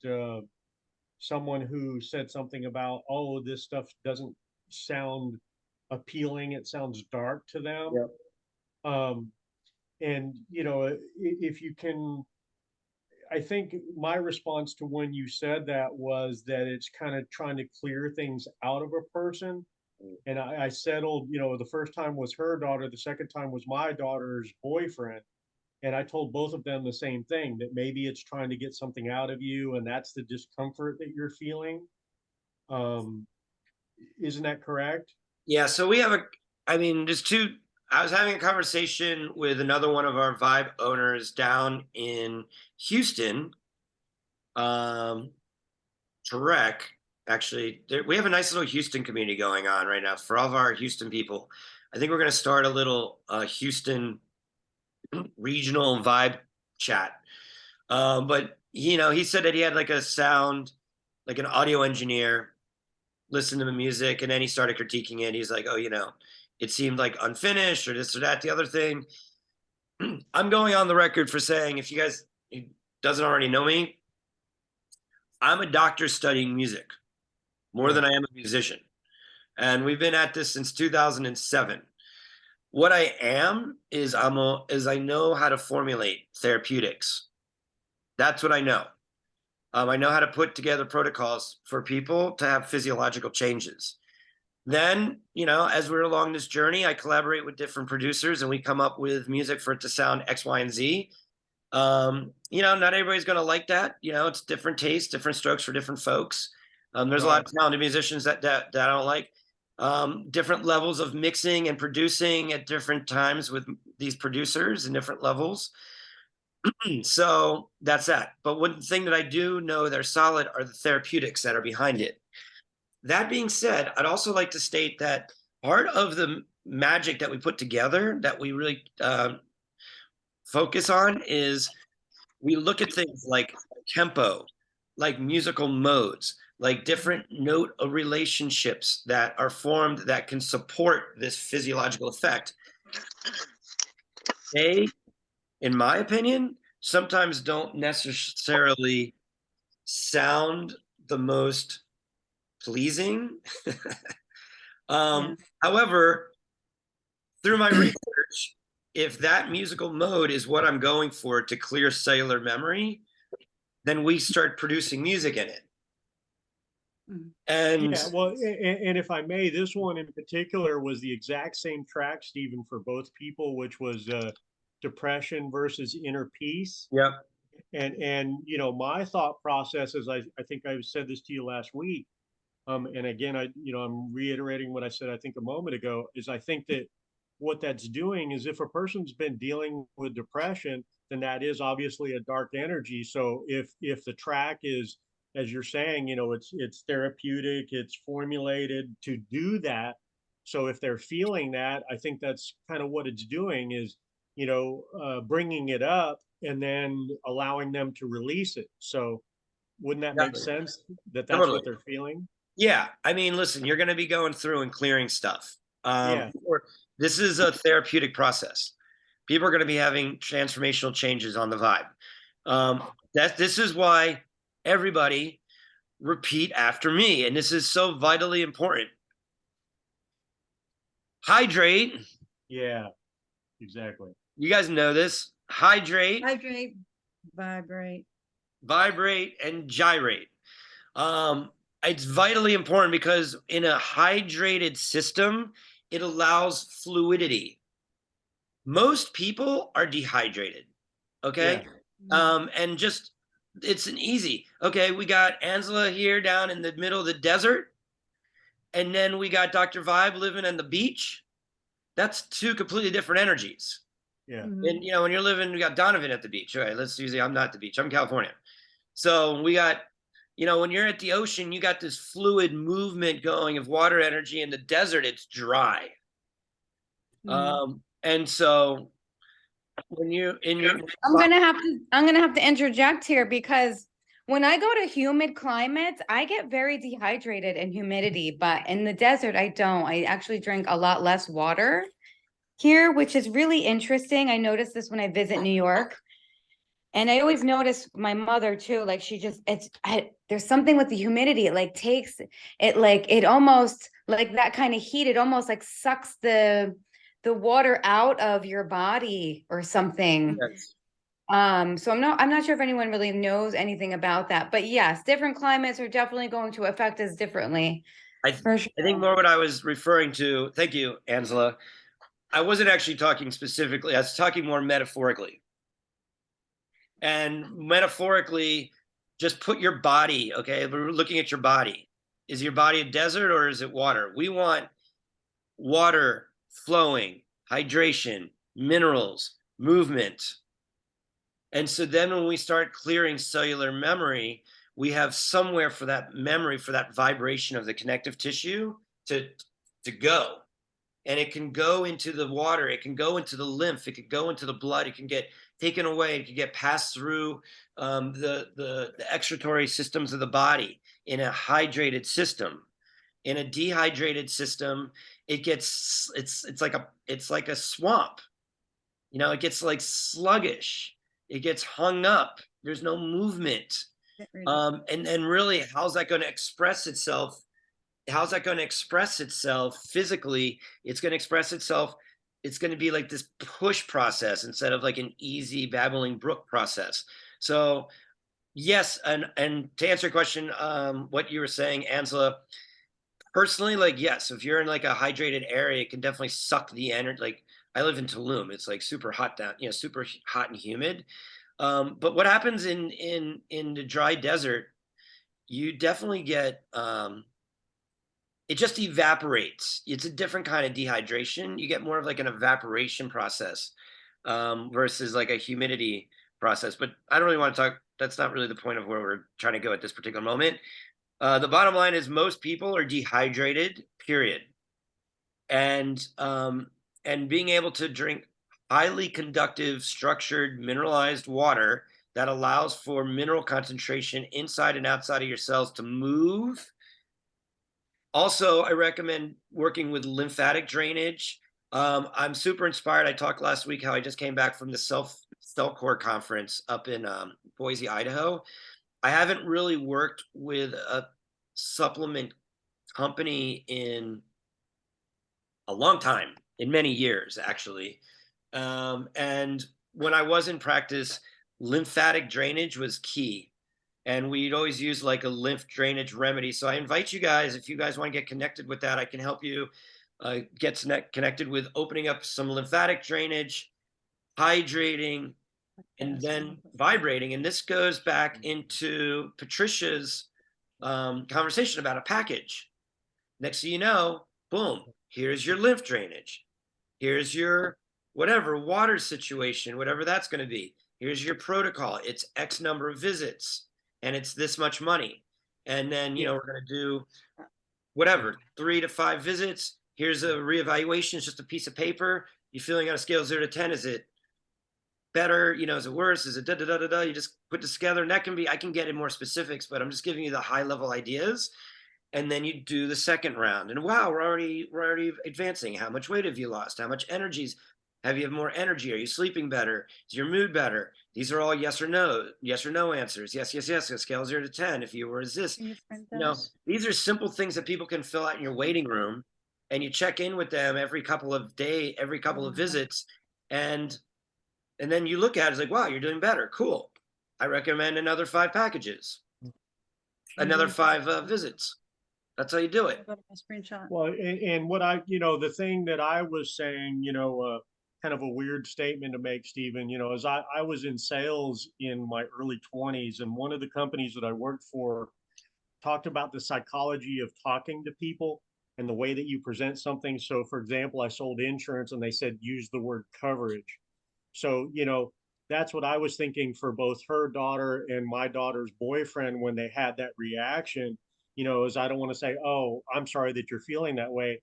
someone who said something about, oh, this stuff doesn't sound appealing. It sounds dark to them. Yep. And, if you can, I think my response to when you said that was that it's kind of trying to clear things out of a person. And I settled, the first time was her daughter, the second time was my daughter's boyfriend. And I told both of them the same thing, that maybe it's trying to get something out of you, and that's the discomfort that you're feeling. Isn't that correct? Yeah, so we have I was having a conversation with another one of our Vibe owners down in Houston, Tarek. Actually, we have a nice little Houston community going on right now for all of our Houston people. I think we're going to start a little Houston regional vibe chat. But he said that he had like a sound, like an audio engineer, listen to the music, and then he started critiquing it. He's like, oh, it seemed like unfinished, or this or that, the other thing. I'm going on the record for saying, if you guys doesn't already know me, I'm a doctor studying music more than I am a musician. And we've been at this since 2007. What I am is I know how to formulate therapeutics. That's what I know. I know how to put together protocols for people to have physiological changes. Then, as we're along this journey, I collaborate with different producers and we come up with music for it to sound X, Y, and Z. Not everybody's going to like that. It's different tastes, different strokes for different folks. There's a lot of talented musicians that I don't like. Different levels of mixing and producing at different times with these producers and different levels. So that's that. But one thing that I do know that are solid are the therapeutics that are behind it. That being said, I'd also like to state that part of the magic that we put together that we really focus on is we look at things like tempo, like musical modes, like different note of relationships that are formed that can support this physiological effect. They, in my opinion, sometimes don't necessarily sound the most pleasing. However, through my research, if that musical mode is what I'm going for to clear cellular memory, then we start producing music in it. And yeah, well, and if I may, this one in particular was the exact same track, Stephen, for both people, which was depression versus inner peace. Yep. And my thought process is, I think I said this to you last week. And again, I'm reiterating what I said, I think a moment ago, is I think that what that's doing is if a person's been dealing with depression, then that is obviously a dark energy. So if the track is, as you're saying, it's therapeutic, it's formulated to do that. So if they're feeling that, I think that's kind of what it's doing is, bringing it up and then allowing them to release it. So wouldn't that make sense that that's what they're feeling? Yeah. I mean, listen, you're going to be going through and clearing stuff. Yeah. This is a therapeutic process. People are going to be having transformational changes on the vibe. This is why everybody repeat after me. And this is so vitally important. Hydrate. Yeah, exactly. You guys know this. Hydrate. Hydrate, vibrate. Vibrate and gyrate. It's vitally important because in a hydrated system, it allows fluidity. Most people are dehydrated. Okay. Yeah. And just, it's an easy, okay, we got Angela here down in the middle of the desert. And then we got Dr. Vibe living on the beach. That's two completely different energies. Yeah. And, when you're living, we got Donovan at the beach. All right, let's use I'm not at the beach. I'm in California. So we got, when you're at the ocean, you got this fluid movement going of water energy. In the desert, it's dry. And so when you're in your, I'm gonna have to interject here because when I go to humid climates, I get very dehydrated in humidity, but in the desert, I don't. I actually drink a lot less water here, which is really interesting. I noticed this when I visit New York. And I always notice my mother too, like there's something with the humidity. It almost like that kind of heat, it almost like sucks the water out of your body or something. Yes. So I'm not sure if anyone really knows anything about that, but yes, different climates are definitely going to affect us differently. For sure. I think more what I was referring to, thank you, Angela. I wasn't actually talking specifically, I was talking more metaphorically. And metaphorically, just put your body, okay? We're looking at your body. Is your body a desert or is it water? We want water flowing, hydration, minerals, movement. And so then when we start clearing cellular memory, we have somewhere for that memory, for that vibration of the connective tissue to go. And it can go into the water, it can go into the lymph, it can go into the blood, it can get taken away, it can get passed through the excretory systems of the body in a hydrated system. In a dehydrated system, it's like a swamp. It gets like sluggish, it gets hung up, there's no movement. And really, how's that going to express itself? How's that going to express itself physically? It's going to express itself. It's going to be like this push process instead of like an easy babbling brook process. So yes, and to answer your question, what you were saying, Angela, Personally, like, yes, if you're in like a hydrated area, it can definitely suck the energy. Like, I live in Tulum. It's like super hot down, super hot and humid. But what happens in the dry desert, you definitely get it just evaporates. It's a different kind of dehydration. You get more of like an evaporation process versus like a humidity process. But I don't really want to talk. That's not really the point of where we're trying to go at this particular moment. The bottom line is most people are dehydrated, period. And being able to drink highly conductive, structured, mineralized water that allows for mineral concentration inside and outside of your cells to move. Also, I recommend working with lymphatic drainage. I'm super inspired. I talked last week how I just came back from the Cellcore conference up in Boise, Idaho. I haven't really worked with a supplement company in a long time, in many years, actually. And when I was in practice, lymphatic drainage was key. And we'd always use like a lymph drainage remedy. So I invite you guys, if you guys want to get connected with that, I can help you get connected with opening up some lymphatic drainage, hydrating, and then vibrating. And this goes back into Patricia's conversation about a package. Next thing you know, boom, here's your lymph drainage. Here's your whatever water situation, whatever that's going to be. Here's your protocol. It's X number of visits and it's this much money. And then, we're going to do whatever, 3 to 5 visits. Here's a reevaluation. It's just a piece of paper. You feeling on a scale of 0 to 10. Is it better? Is it worse? Is it da da da da da? You just put this together, and that can be, I can get in more specifics, but I'm just giving you the high level ideas. And then you do the second round, and wow, we're already advancing. How much weight have you lost? How much have you more energy? Are you sleeping better? Is your mood better? These are all yes or no answers. Yes, yes, yes. A scale 0 to 10. If you were resist, these are simple things that people can fill out in your waiting room, and you check in with them every couple of visits, and then you look at it, it's like, wow, you're doing better. Cool. I recommend another 5 packages, another 5 visits. That's how you do it. Screenshot. Well, and what the thing that I was saying, kind of a weird statement to make, Stephen, is I was in sales in my early 20s, and one of the companies that I worked for talked about the psychology of talking to people and the way that you present something. So, for example, I sold insurance, and they said, use the word coverage. So, that's what I was thinking for both her daughter and my daughter's boyfriend when they had that reaction. Is I don't want to say, oh, I'm sorry that you're feeling that way.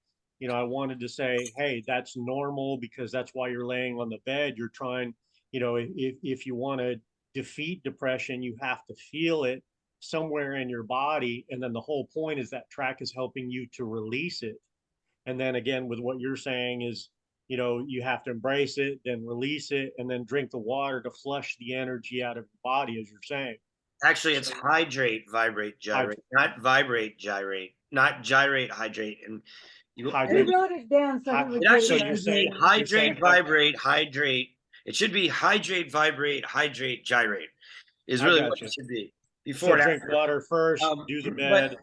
I wanted to say, hey, that's normal because that's why you're laying on the bed. You're trying, if you want to defeat depression, you have to feel it somewhere in your body. And then the whole point is that track is helping you to release it. And then again, with what you're saying is, you have to embrace it, then release it, and then drink the water to flush the energy out of your body, as you're saying. Actually, it's hydrate, vibrate, gyrate, not vibrate, gyrate, not gyrate, hydrate. And I wrote it down. So it actually should be hydrate, vibrate, hydrate. It should be hydrate, vibrate, hydrate, gyrate. Is really what it should be. Before so drink water first, do the bed.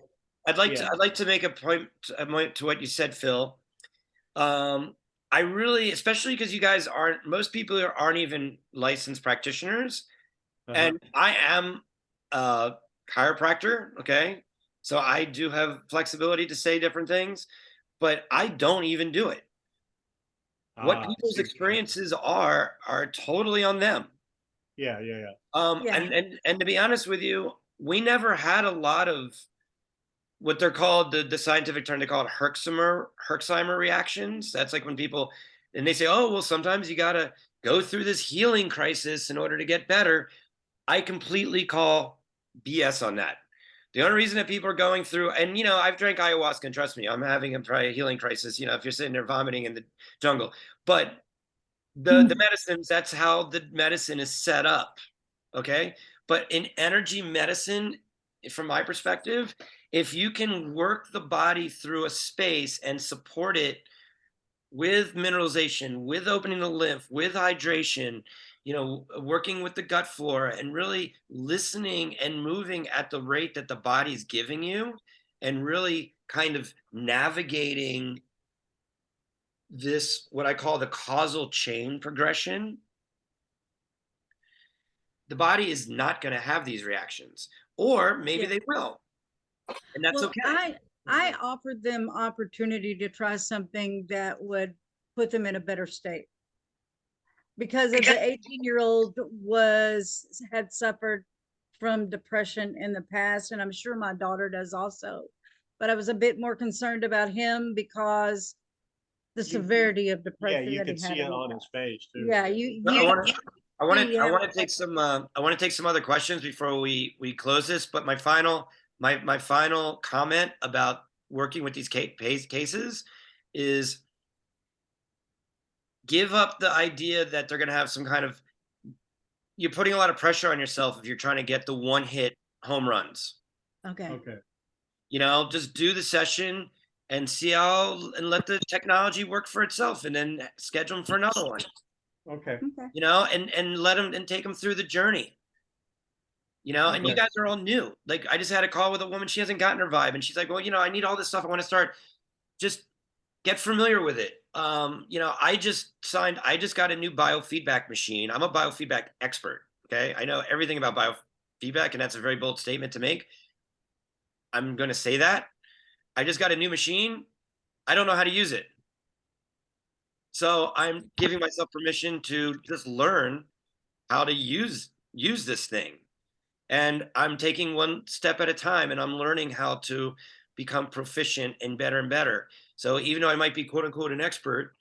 I'd like to make a point to what you said, Phil. I really, especially because you guys most people aren't even licensed practitioners, and I am a chiropractor. Okay, so I do have flexibility to say different things, but I don't even do it. What people's experiences are totally on them. Yeah. And to be honest with you, we never had a lot of what they're called, the scientific term, they call it Herxheimer reactions. That's like when people, and they say, oh, well, sometimes you got to go through this healing crisis in order to get better. I completely call BS on that. The only reason that people are going through, and I've drank ayahuasca, and trust me, I'm having a healing crisis, if you're sitting there vomiting in the jungle. But the medicines, that's how the medicine is set up. Okay. But in energy medicine, from my perspective, if you can work the body through a space and support it with mineralization, with opening the lymph, with hydration, working with the gut flora and really listening and moving at the rate that the body's giving you, and really kind of navigating this, what I call the causal chain progression, the body is not going to have these reactions, or maybe Yeah. they will, and that's Well, okay. I offered them opportunity to try something that would put them in a better state. Because of the 18-year-old had suffered from depression in the past, and I'm sure my daughter does also. But I was a bit more concerned about him because the severity of Yeah, depression you that he could had. see it in the on his past. face too. Yeah, I want to take some other questions before we close this. But my final comment about working with these cases is give up the idea that they're going to have some kind of, you're putting a lot of pressure on yourself if you're trying to get the one hit home runs. Okay. Okay. You know, just do the session and see how, and let the technology work for itself, and then schedule them for another one. Okay. Okay. You know, and let them and take them through the journey. You know, and you Okay. guys are all new. Like, I just had a call with a woman, she hasn't gotten her vibe, and she's like, well, you know, I need all this stuff, I want to start. Just get familiar with it. You know, I just got a new biofeedback machine. I'm a biofeedback expert. Okay, I know everything about biofeedback, and that's a very bold statement to make. I'm going to say that. I just got a new machine. I don't know how to use it. So I'm giving myself permission to just learn how to use this thing. And I'm taking one step at a time, and I'm learning how to become proficient and better. So even though I might be quote unquote an expert,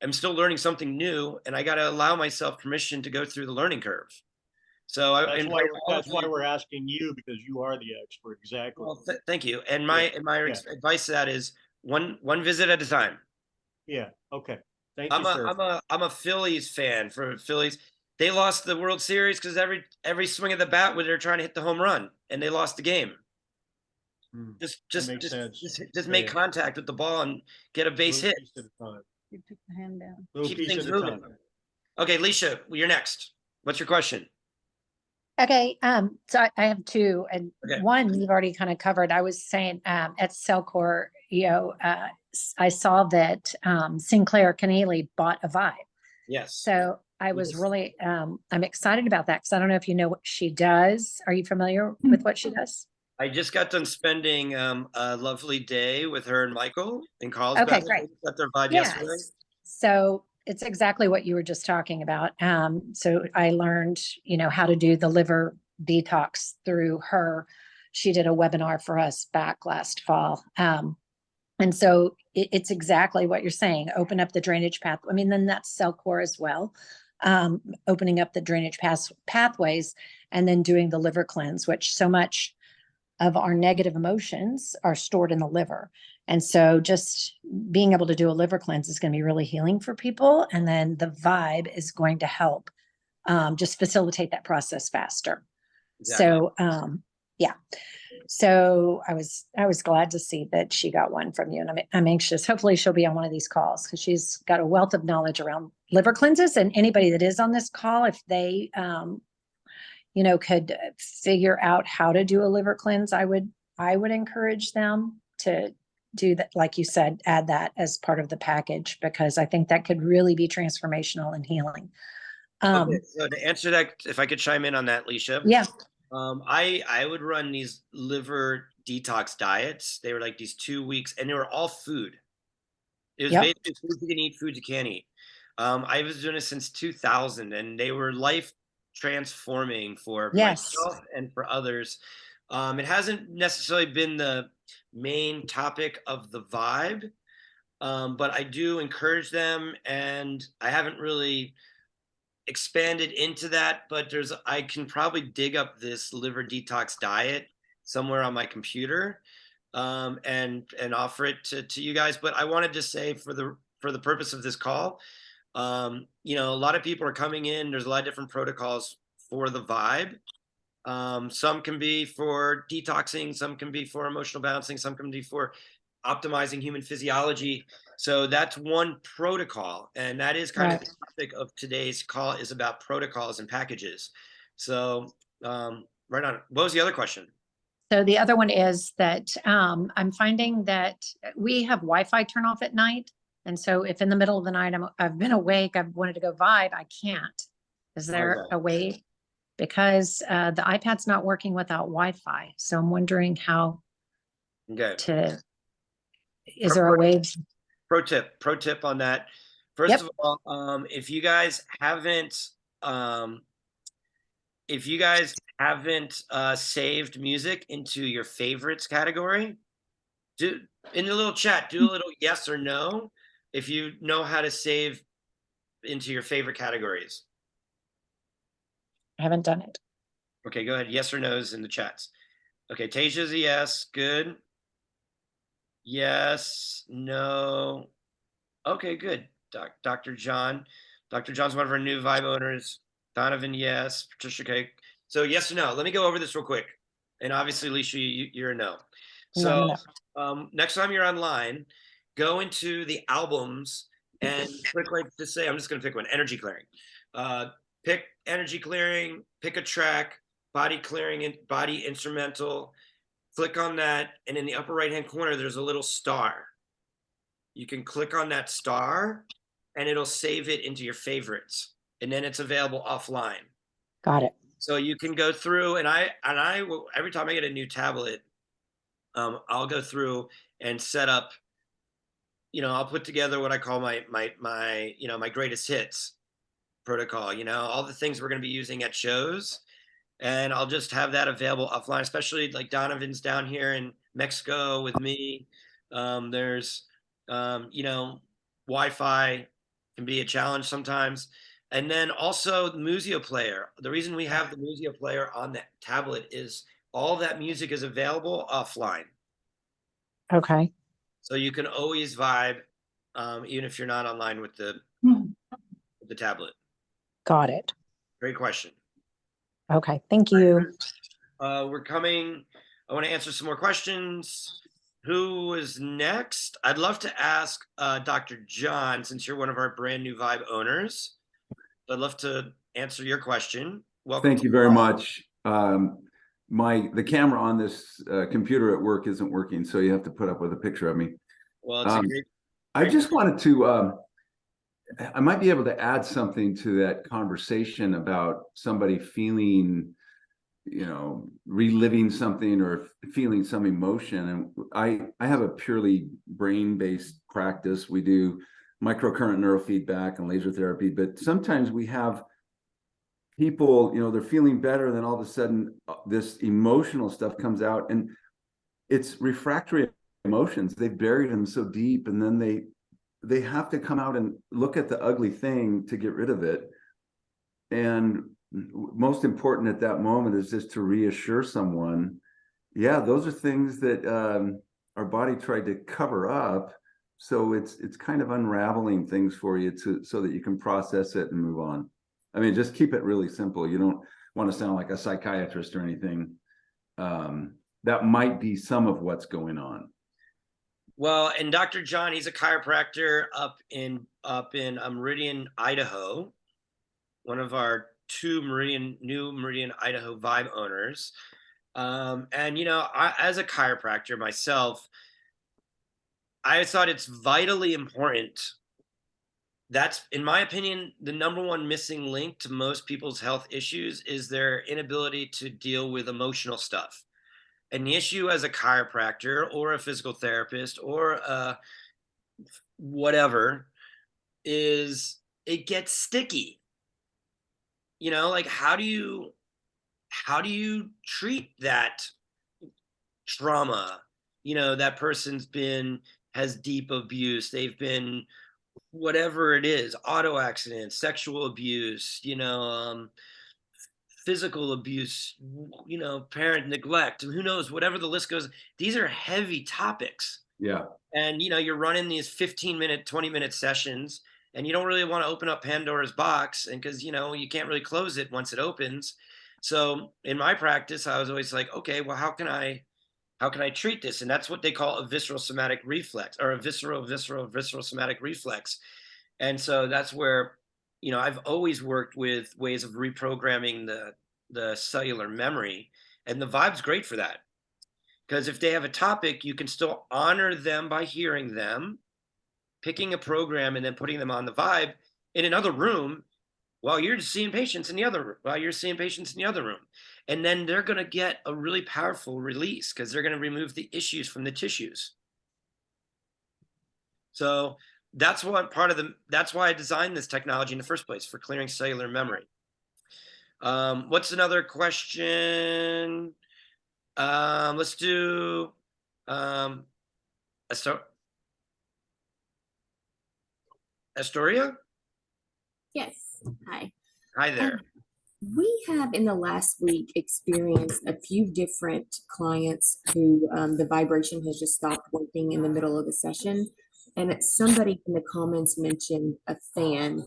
I'm still learning something new, and I got to allow myself permission to go through the learning curve. So That's why we're asking you, because you are the expert. Exactly. Well, thank you. And my advice to that is one visit at a time. Yeah. Okay. Thank you, sir. I'm a Phillies fan. For Phillies, they lost the World Series because every swing of the bat where they're trying to hit the home run, and they lost the game. Just make contact with the ball and get a base hit. You took the hand down. Keep things moving. Okay, Leisha, you're next. What's your question? Okay, so I have two, and Okay. one you've already kind of covered. I was saying at Cellcore, you know, I saw that Sinclair Keneally bought a Vibe. Yes. So I was really, I'm excited about that because I don't know if you know what she does. Are you familiar with what she does? I just got done spending a lovely day with her and Michael in Carlsbad. Okay, great. Got their Vibe yesterday. So it's exactly what you were just talking about. So I learned, you know, how to do the liver detox through her. She did a webinar for us back last fall. And so it's exactly what you're saying. Open up the drainage path. I mean, then that's Cellcore as well. Opening up the drainage pathways and then doing the liver cleanse, which so much of our negative emotions are stored in the liver. And so just being able to do a liver cleanse is going to be really healing for people. And then the Vibe is going to help just facilitate that process faster. Exactly. So, yeah. So I was glad to see that she got one from you, and I'm anxious. Hopefully she'll be on one of these calls because she's got a wealth of knowledge around liver cleanses. And anybody that is on this call, if they, you know, could figure out how to do a liver cleanse, I would encourage them to do that. Like you said, add that as part of the package, because I think that could really be transformational and healing. Okay, so to answer that, if I could chime in on that, Leisha. Yeah. I would run these liver detox diets. They were like these 2 weeks, and they were all food. It was basically foods you can eat, foods you can't eat. I was doing it since 2000, and they were life transforming for myself and for others. It hasn't necessarily been the main topic of the Vibe, but I do encourage them, and I haven't really expanded into that, but I can probably dig up this liver detox diet somewhere on my computer, and offer it to you guys. But I wanted to say, for the purpose of this call, you know, a lot of people are coming in. There's a lot of different protocols for the Vibe. Some can be for detoxing, some can be for emotional balancing, some can be for optimizing human physiology. So that's one protocol, and that is kind of the topic of today's call, is about protocols and packages. So right on. What was the other question? So the other one is that I'm finding that we have Wi-Fi turn off at night. And so if in the middle of the night I've been awake, I've wanted to go vibe, I can't. Is there a way? Because the iPad's not working without Wi-Fi. So I'm wondering how is there a way? Pro tip on that. First of all, if you guys haven't saved music into your favorites category, do in the little chat, do a little yes or no if you know how to save into your favorite categories. I haven't done it. Okay, go ahead. Yes or no's in the chats. Okay, Tasia's a yes. Good. Yes, no. Okay, good. Dr. John. Dr. John's one of our new Vibe owners. Donovan, yes. Patricia, okay. So yes or no. Let me go over this real quick. And obviously, Alicia, you're a no. So next time you're online, go into the albums and click like to say, I'm just going to pick one, energy clearing. Pick energy clearing, pick a track, body clearing, and body instrumental. Click on that. And in the upper right-hand corner, there's a little star. You can click on that star and it'll save it into your favorites. And then it's available offline. Got it. So you can go through and I will, every time I get a new tablet, I'll go through and set up, I'll put together what I call my greatest hits protocol, all the things we're going to be using at shows. And I'll just have that available offline, especially like Donovan's down here in Mexico with me. There's, Wi-Fi can be a challenge sometimes. And then also the Museo player. The reason we have the Museo player on that tablet is all that music is available offline. Okay. So you can always vibe, even if you're not online with the tablet. Got it. Great question. Okay, thank you. We're coming. I want to answer some more questions. Who is next? I'd love to ask Dr. John, since you're one of our brand new Vibe owners. I'd love to answer your question. Welcome. Thank you very much. The camera on this computer at work isn't working, so you have to put up with a picture of me. Well, it's a great. I just wanted to. I might be able to add something to that conversation about somebody feeling, reliving something or feeling some emotion. And I have a purely brain-based practice. We do microcurrent neurofeedback and laser therapy, but sometimes we have people, they're feeling better, then all of a sudden this emotional stuff comes out, and it's refractory emotions. They've buried them so deep, and then they have to come out and look at the ugly thing to get rid of it. And most important at that moment is just to reassure someone, yeah, those are things that our body tried to cover up. So it's kind of unraveling things for you so that you can process it and move on. I mean, just keep it really simple. You don't want to sound like a psychiatrist or anything. That might be some of what's going on. Well, and Dr. John, he's a chiropractor up in Meridian, Idaho, one of our new Meridian, Idaho Vibe owners. And as a chiropractor myself, I thought it's vitally important. That's, in my opinion, the number one missing link to most people's health issues is their inability to deal with emotional stuff. And the issue as a chiropractor or a physical therapist or whatever is it gets sticky. Like how do you treat that trauma? That person's has deep abuse. They've been whatever it is, auto accidents, sexual abuse, physical abuse, parent neglect, who knows, whatever the list goes. These are heavy topics. Yeah. And, you're running these 15-minute, 20-minute sessions, and you don't really want to open up Pandora's box, and because, you can't really close it once it opens. So in my practice, I was always like, okay, well, how can I treat this? And that's what they call a visceral somatic reflex, or a visceral somatic reflex. And so that's where, I've always worked with ways of reprogramming the cellular memory, and the Vibe's great for that. Because if they have a topic, you can still honor them by hearing them, picking a program and then putting them on the Vibe in another room while you're seeing patients in the other room. And then they're going to get a really powerful release because they're going to remove the issues from the tissues. So that's that's why I designed this technology in the first place, for clearing cellular memory. What's another question? Let's do Astoria. Yes. Hi. Hi there. We have in the last week experienced a few different clients who the vibration has just stopped working in the middle of the session. And somebody in the comments mentioned a fan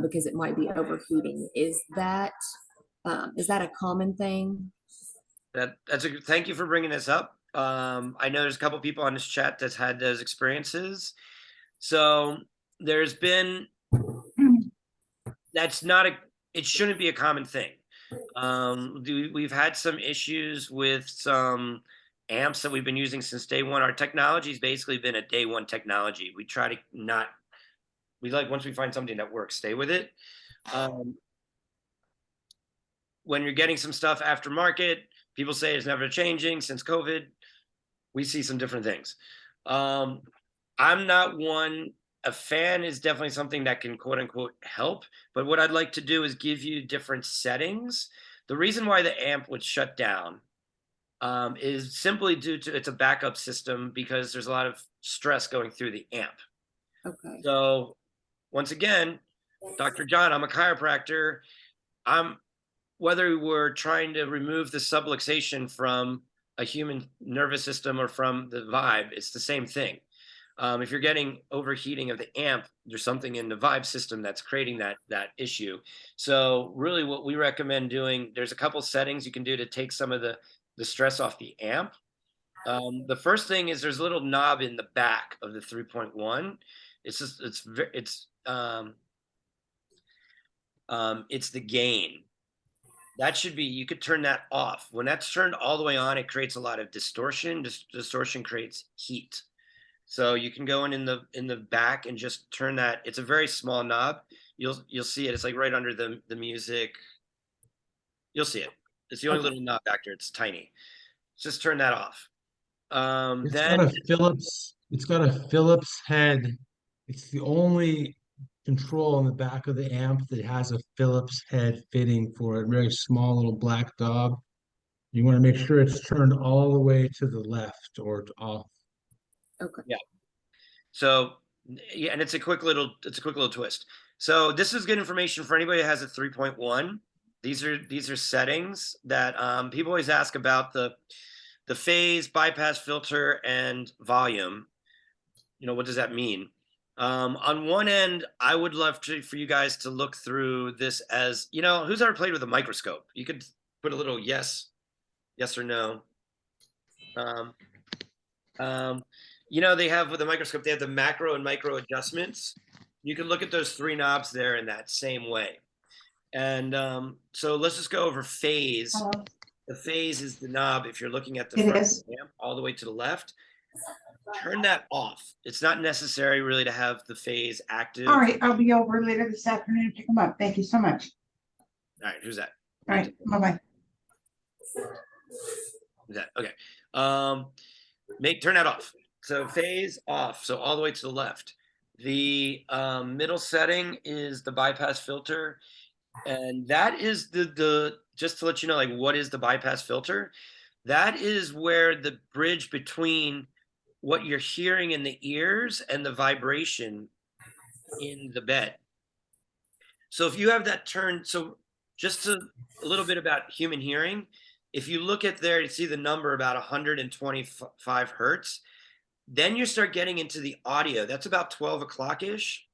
because it might be overheating. Is that a common thing? Thank you for bringing this up. I know there's a couple people on this chat that's had those experiences. So there's been, it shouldn't be a common thing. We've had some issues with some amps that we've been using since day one. Our technology's basically been a day one technology. We try to once we find something that works, stay with it. When you're getting some stuff aftermarket, people say it's never changing since COVID. We see some different things. I'm not one. A fan is definitely something that can quote unquote help. But what I'd like to do is give you different settings. The reason why the amp would shut down is simply due to it's a backup system because there's a lot of stress going through the amp. Okay. So once again, Dr. John, I'm a chiropractor. Whether we're trying to remove the subluxation from a human nervous system or from the Vibe, it's the same thing. If you're getting overheating of the amp, there's something in the Vibe system that's creating that issue. So really what we recommend doing, there's a couple settings you can do to take some of the stress off the amp. The first thing is there's a little knob in the back of the 3.1. It's the gain. That should be, you could turn that off. When that's turned all the way on, it creates a lot of distortion. Distortion creates heat. So you can go in the back and just turn that. It's a very small knob. You'll see it. It's like right under the music. You'll see it. It's the only little knob back there. It's tiny. Just turn that off. It's got a Phillips head. It's the only control on the back of the amp that has a Phillips head fitting for a very small little black dog. You want to make sure it's turned all the way to the left or off. Okay. Yeah. So yeah, and it's a quick little twist. So this is good information for anybody that has a 3.1. These are settings that people always ask about the phase, bypass filter, and volume. What does that mean? On one end, I would love for you guys to look through this as, who's ever played with a microscope? You could put a little yes or no. They have with the microscope, they have the macro and micro adjustments. You can look at those three knobs there in that same way. And so let's just go over phase. Hello. The phase is the knob. If you're looking at the front of the amp all the way to the left, turn that off. It's not necessary really to have the phase active. All right, I'll be over later this afternoon to pick them up. Thank you so much. All right, who's that? All right, bye-bye. Who's that? Okay. Turn that off. So phase off. So all the way to the left. The middle setting is the bypass filter. And that is the just to let you know, like, what is the bypass filter? That is where the bridge between what you're hearing in the ears and the vibration in the bed. So if you have that turned, so just a little bit about human hearing. If you look at there, you see the number about 125 hertz. Then you start getting into the audio. That's about 12 o'clock-ish.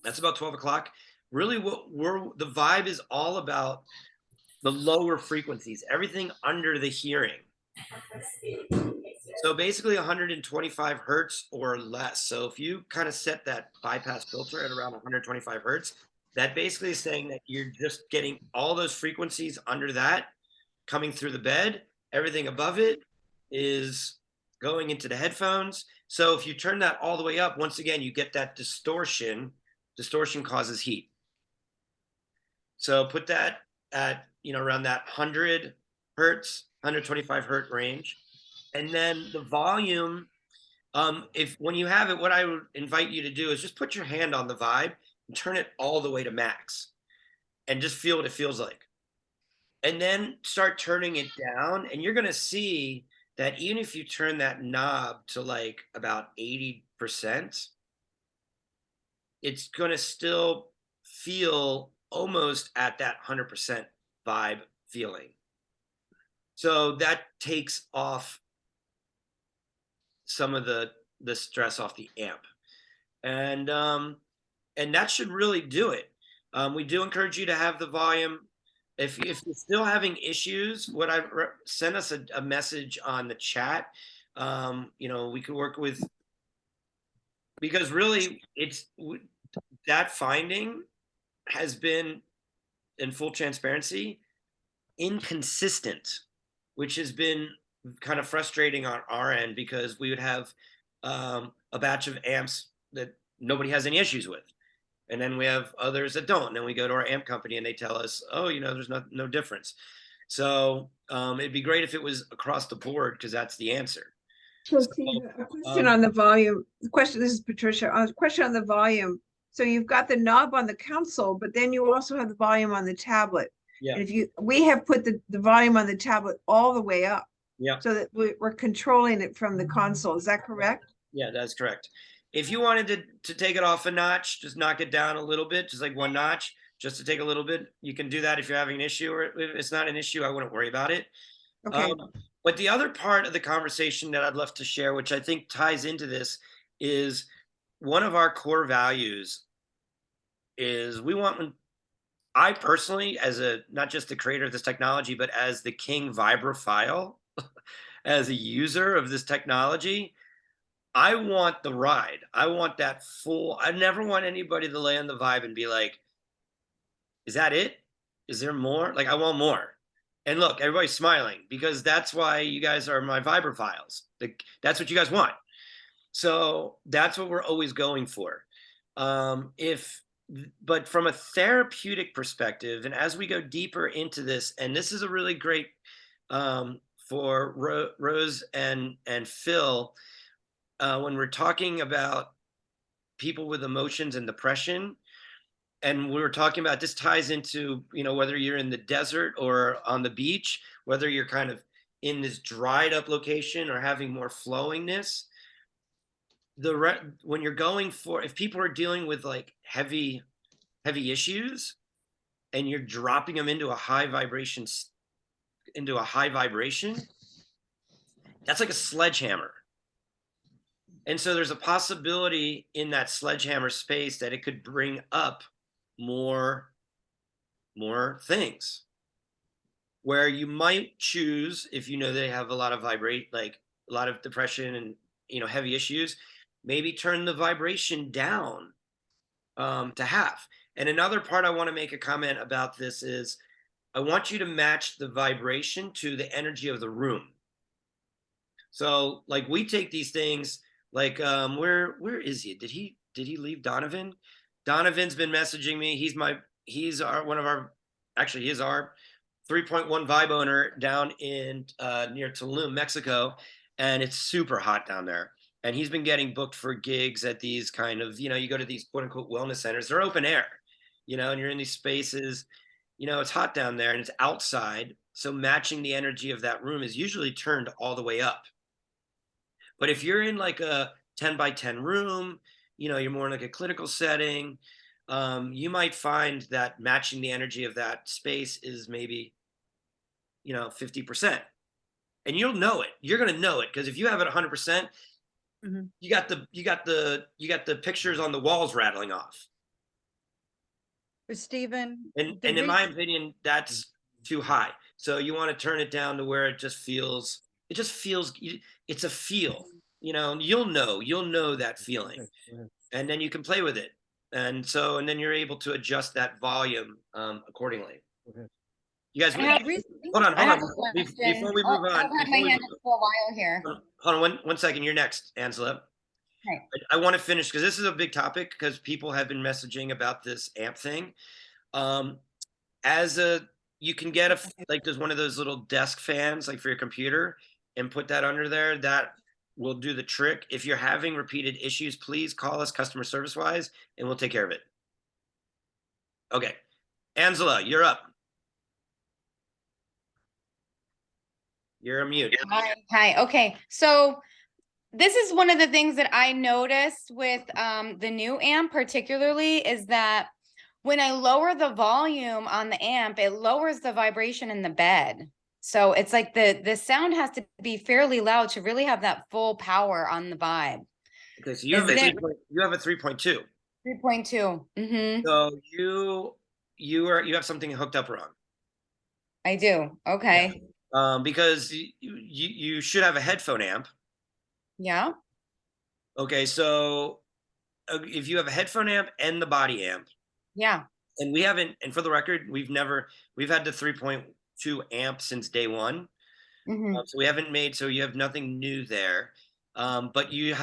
That's about 12 o'clock. Really the Vibe is all about the lower frequencies, everything under the hearing. So basically 125 hertz or less. So if you kind of set that bypass filter at around 125 hertz, that basically is saying that you're just getting all those frequencies under that coming through the bed. Everything above it is going into the headphones. So if you turn that all the way up, once again, you get that distortion. Distortion causes heat. So put that at, around that 100 hertz, 125 hertz range. And then the volume, when you have it, what I would invite you to do is just put your hand on the vibe and turn it all the way to max and just feel what it feels like. And then start turning it down, and you're going to see that even if you turn that knob to like about 80%, it's going to still feel almost at that 100% vibe feeling. So that takes off some of the stress off the amp. And that should really do it. We do encourage you to have the volume. If you're still having issues, send us a message on the chat. We could work with, because really that finding has been, in full transparency, inconsistent, which has been kind of frustrating on our end, because we would have a batch of amps that nobody has any issues with. And then we have others that don't. And then we go to our amp company and they tell us, oh, there's no difference. So it'd be great if it was across the board, because that's the answer. So Steve, a question on the volume. This is Patricia. A question on the volume. So you've got the knob on the console, but then you also have the volume on the tablet. Yeah. And we have put the volume on the tablet all the way up. Yeah. So that we're controlling it from the console. Is that correct? Yeah, that's correct. If you wanted to take it off a notch, just knock it down a little bit, just like one notch, just to take a little bit, you can do that if you're having an issue. Or if it's not an issue, I wouldn't worry about it. Okay. But the other part of the conversation that I'd love to share, which I think ties into this, is one of our core values is I personally, as not just the creator of this technology, but as the king vibrophile, as a user of this technology, I want the ride. I want that full. I never want anybody to lay on the vibe and be like, is that it? Is there more? Like, I want more. And look, everybody's smiling, because that's why you guys are my vibrophiles. That's what you guys want. So that's what we're always going for. But from a therapeutic perspective, and as we go deeper into this, and this is a really great for Rose and Phil, when we're talking about people with emotions and depression, and we were talking about, this ties into, whether you're in the desert or on the beach, whether you're kind of in this dried up location or having more flowingness, when you're going for, if people are dealing with like heavy issues and you're dropping them into a high vibration, that's like a sledgehammer. And so there's a possibility in that sledgehammer space that it could bring up more things, where you might choose, if they have a lot of a lot of depression and heavy issues, maybe turn the vibration down to half. And another part I want to make a comment about this is, I want you to match the vibration to the energy of the room. So like, we take these things like, where is he? Did he leave Donovan? Donovan's been messaging me. He's our 3.1 vibe owner down in near Tulum, Mexico, and it's super hot down there. And he's been getting booked for gigs at these kind of, you go to these quote unquote wellness centers. They're open air, and you're in these spaces, it's hot down there and it's outside. So matching the energy of that room is usually turned all the way up. But if you're in like a 10 by 10 room, you're more in like a clinical setting, you might find that matching the energy of that space is maybe, 50%. And you'll know it. You're going to know it, because if you have it 100%, you got the pictures on the walls rattling off. But Stephen, And in my opinion, that's too high. So you want to turn it down to where it just feels, it's a feel, you'll know that feeling, and then you can play with it. And then you're able to adjust that volume accordingly. You guys, I have recently, hold on. I have a Before we question. move Oh, on, I've had my hand up for a while here. hold on one second. You're next, Angela. Okay. I want to finish because this is a big topic because people have been messaging about this amp thing. You can get there's one of those little desk fans like for your computer and put that under there. That will do the trick. If you're having repeated issues, please call us customer service wise and we'll take care of it. Okay. Angela, you're up. You're a mute. Hi. Okay. So this is one of the things that I noticed with the new amp particularly is that when I lower the volume on the amp, it lowers the vibration in the bed. So it's like the sound has to be fairly loud to really have that full power on the vibe. Okay, so you have a 3.2. 3.2. Mm-hmm. So you have something hooked up wrong. I do. Okay. Yeah. Because you should have a headphone amp. Yeah. Okay, so if you have a headphone amp and the body amp. Yeah. And we haven't, and for the record, we've had the 3.2 amp since day one. Mm-hmm. So we haven't made, so you have nothing new there. But you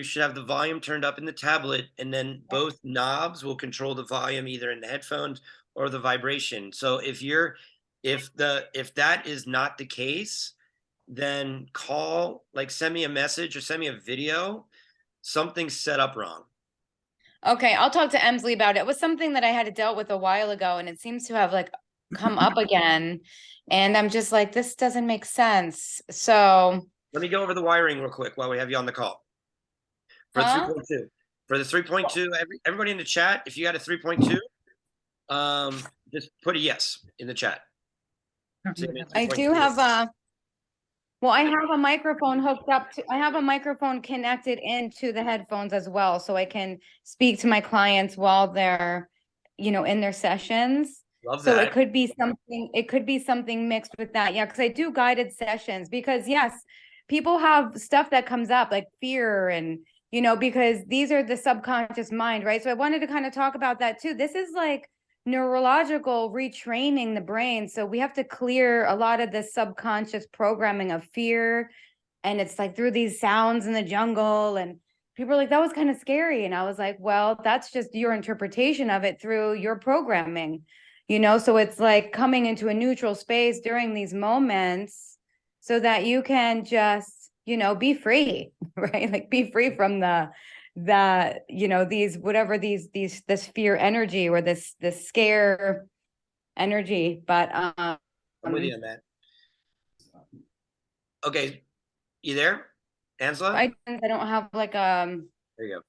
should have the volume turned up in the tablet, and then both knobs will control the volume either in the headphones or the vibration. So if that is not the case, then send me a message or send me a video. Something's set up wrong. Okay, I'll talk to Emsley about it. It was something that I had dealt with a while ago, and it seems to have come up again. And I'm just like, this doesn't make sense. So let me go over the wiring real quick while we have you on the call. For 3.2. For the 3.2, everybody in the chat, if you got a 3.2, just put a yes in the chat. I do have I have a microphone hooked up to, I have a microphone connected into the headphones as well, so I can speak to my clients while they're, in their sessions. Love so that. it could be something mixed with that. Yeah, because I do guided sessions because yes, people have stuff that comes up like fear and, because these are the subconscious mind, right? So I wanted to kind of talk about that too. This is like neurological retraining the brain. So we have to clear a lot of the subconscious programming of fear. And it's like through these sounds in the jungle, and people are like, that was kind of scary. And I was like, well, that's just your interpretation of it through your programming, so it's like coming into a neutral space during these moments so that you can just, be free, right? Like be free from this fear energy or this scare energy. But I'm with you on that. Okay, you there, Angela? I don't have there you go.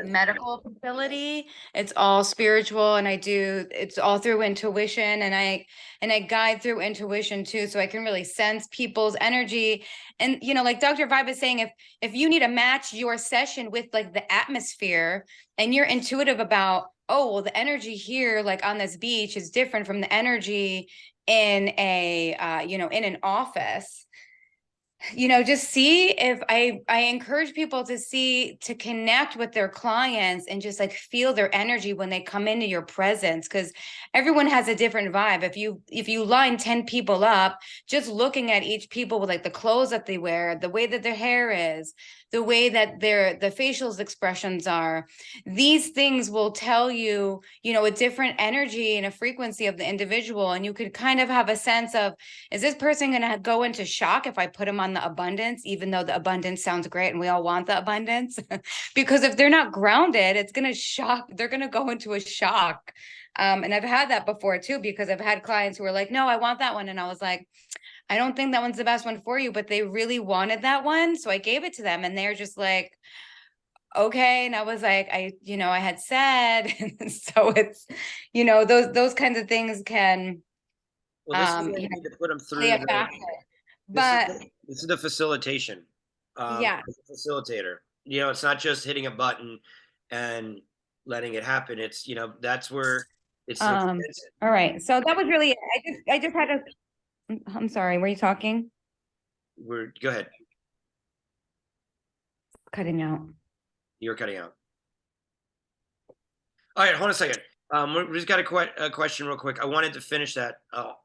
Medical facility. It's all spiritual, and it's all through intuition, and I guide through intuition too, so I can really sense people's energy. And like Dr. Vibe is saying, if you need to match your session with like the atmosphere, and you're intuitive about, oh well, the energy here like on this beach is different from the energy in in an office, just see if I encourage people to connect with their clients and just like feel their energy when they come into your presence, because everyone has a different vibe. If you line 10 people up, just looking at each people with like the clothes that they wear, the way that their hair is, the way that the facial expressions are, these things will tell you, a different energy and a frequency of the individual. And you could kind of have a sense of, is this person going to go into shock if I put them on the abundance, even though the abundance sounds great and we all want the abundance? Because if they're not grounded, it's going to shock. They're going to go into a shock. And I've had that before too, because I've had clients who are like, no, I want that one. And I was like, I don't think that one's the best one for you, but they really wanted that one. So I gave it to them, and they're just like, okay. And I was like, I had said, so it's, those kinds of things can, well, this is where you need to put them through play a factor. But this is the facilitation. Yeah. Facilitator. It's not just hitting a button and letting it happen. It's, that's where it's all right. So that was really it. I just had I'm sorry, were you talking? Go ahead. Cutting out. You're cutting out. All right, hold on a second. We just got a question real quick. I wanted to finish that.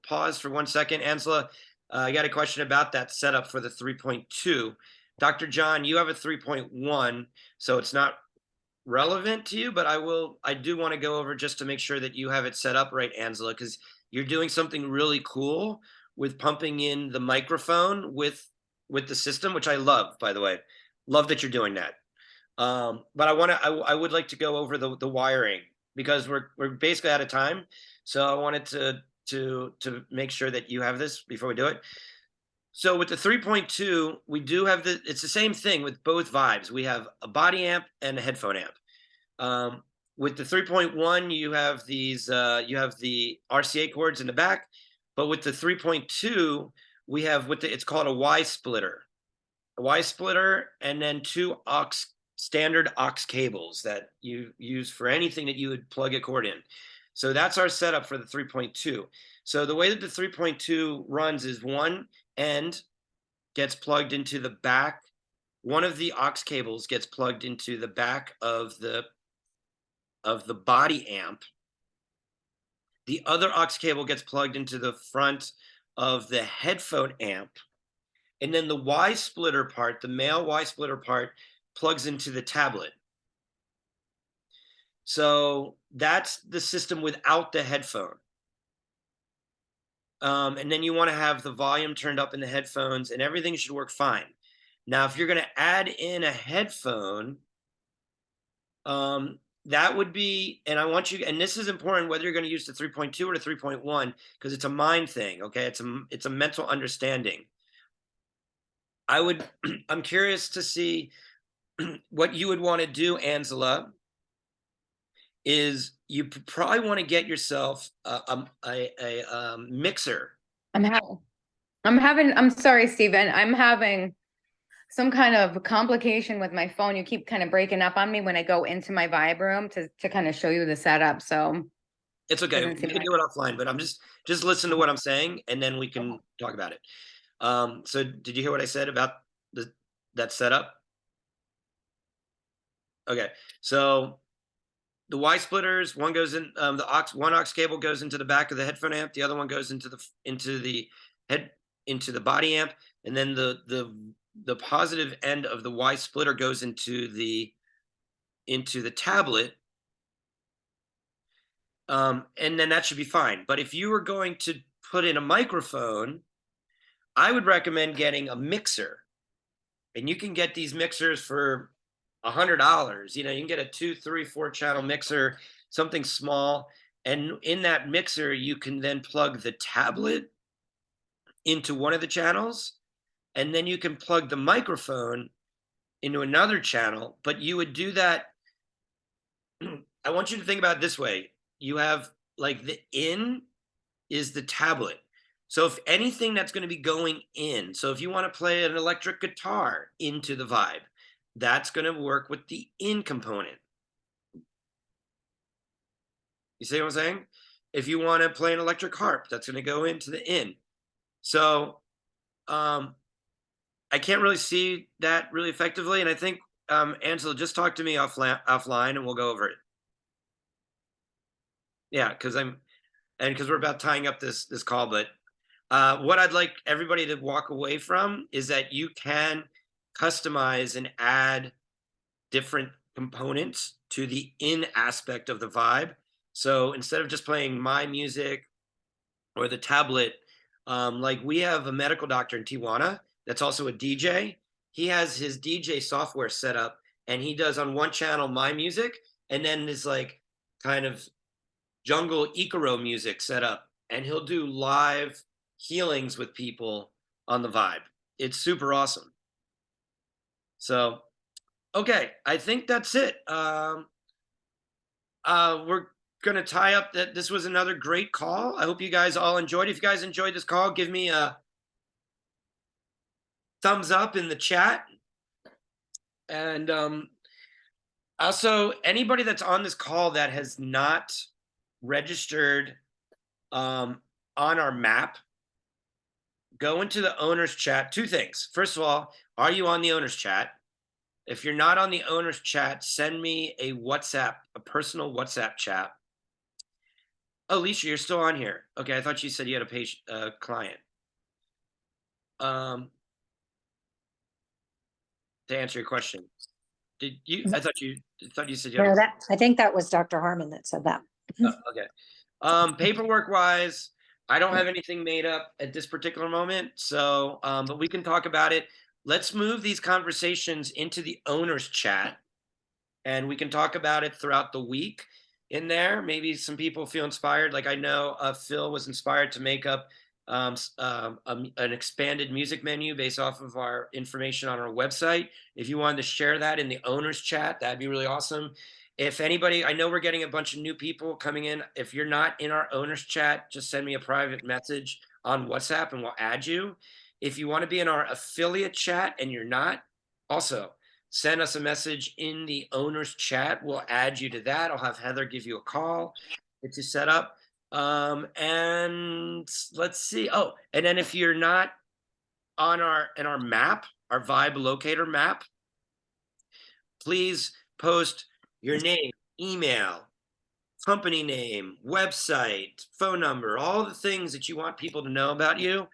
Pause for 1 second. Ansela, I got a question about that setup for the 3.2. Dr. John, you have a 3.1, so it's not relevant to you, but I do want to go over just to make sure that you have it set up right, Ansela, because you're doing something really cool with pumping in the microphone with the system, which I love, by the way. Love that you're doing that. But I would like to go over the wiring, because we're basically out of time. So I wanted to make sure that you have this before we do it. So with the 3.2, we do have it's the same thing with both vibes. We have a body amp and a headphone amp. With the 3.1, you have these, you have the RCA cords in the back, but with the 3.2, we have it's called a Y splitter. A Y splitter, and then two standard aux cables that you use for anything that you would plug a cord in. So that's our setup for the 3.2. So the way that the 3.2 runs is one end gets plugged into the back. One of the aux cables gets plugged into the back of the body amp. The other aux cable gets plugged into the front of the headphone amp. And then the Y splitter part, the male Y splitter part, plugs into the tablet. So that's the system without the headphone. And then you want to have the volume turned up in the headphones, and everything should work fine. Now, if you're going to add in a headphone, that would be, and I want you, and this is important whether you're going to use the 3.2 or the 3.1, because it's a mind thing, okay? It's a mental understanding. I'm curious to see what you would want to do, Ansela, is you probably want to get yourself a mixer. I'm sorry, Stephen. I'm having some kind of complication with my phone. You keep kind of breaking up on me when I go into my Vibe room to kind of show you the setup. So it's okay. We can do it offline, but I'm just listen to what I'm saying, and then we can talk about it. So did you hear what I said about that setup? Okay, so the Y splitters, one goes in, one aux cable goes into the back of the headphone amp, the other one goes into the body amp, and then the positive end of the Y splitter goes into the tablet. And then that should be fine. But if you were going to put in a microphone, I would recommend getting a mixer. And you can get these mixers for $100. You know, you can get a 2, 3, 4 channel mixer, something small. And in that mixer, you can then plug the tablet into one of the channels, and then you can plug the microphone into another channel. But you would do that. I want you to think about it this way. You have like the in is the tablet. So if anything that's going to be going in, so if you want to play an electric guitar into the Vibe, that's going to work with the in component. You see what I'm saying? If you want to play an electric harp, that's going to go into the in. So I can't really see that really effectively. And I think, Angela, just talk to me offline and we'll go over it. Yeah, because we're about tying up this call, but what I'd like everybody to walk away from is that you can customize and add different components to the in aspect of the Vibe. So instead of just playing my music or the tablet, like we have a medical doctor in Tijuana that's also a DJ. He has his DJ software set up, and he does on one channel my music, and then this like kind of jungle Icaro music set up, and he'll do live healings with people on the Vibe. It's super awesome. So, okay, I think that's it. We're gonna tie up that. This was another great call. I hope you guys all enjoyed. If you guys enjoyed this call, give me a thumbs up in the chat. And also, anybody that's on this call that has not registered on our map, go into the owner's chat. Two things. First of all, are you on the owner's chat? If you're not on the owner's chat, send me a WhatsApp, a personal WhatsApp chat, Oh, Alicia, you're still on here. Okay, I thought you said you had a patient, client. To answer your question, did you? I thought you said you had. No, that, I think that was Dr. Harmon that said that. Okay. Paperwork wise, I don't have anything made up at this particular moment. So, but we can talk about it. Let's move these conversations into the owner's chat, and we can talk about it throughout the week in there. Maybe some people feel inspired. Like I know Phil was inspired to make up an expanded music menu based off of our information on our website. If you wanted to share that in the owner's chat, that'd be really awesome. If anybody, I know we're getting a bunch of new people coming in. If you're not in our owner's chat, just send me a private message on WhatsApp and we'll add you. If you want to be in our affiliate chat and you're not, also send us a message in the owner's chat. We'll add you to that. I'll have Heather give you a call, get you set up. And let's see. Oh, and then if you're not on our map, our Vibe Locator map, please post your name, email, company name, website, phone number, all the things that you want people to know about you.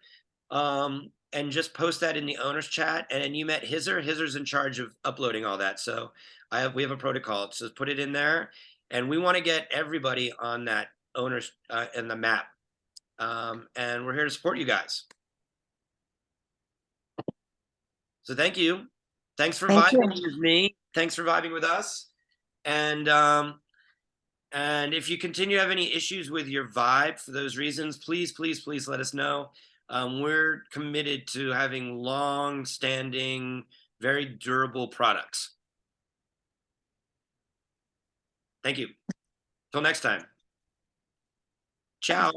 And just post that in the owner's chat. And you met Hizer's in charge of uploading all that. So we have a protocol. So put it in there. And we want to get everybody on that owner's in the map. And we're here to support you guys. So thank you. Thanks for vibing with me. Thanks for vibing with us. And if you continue to have any issues with your vibe for those reasons, please, please, please let us know. We're committed to having long-standing, very durable products. Thank you. Till next time. Ciao.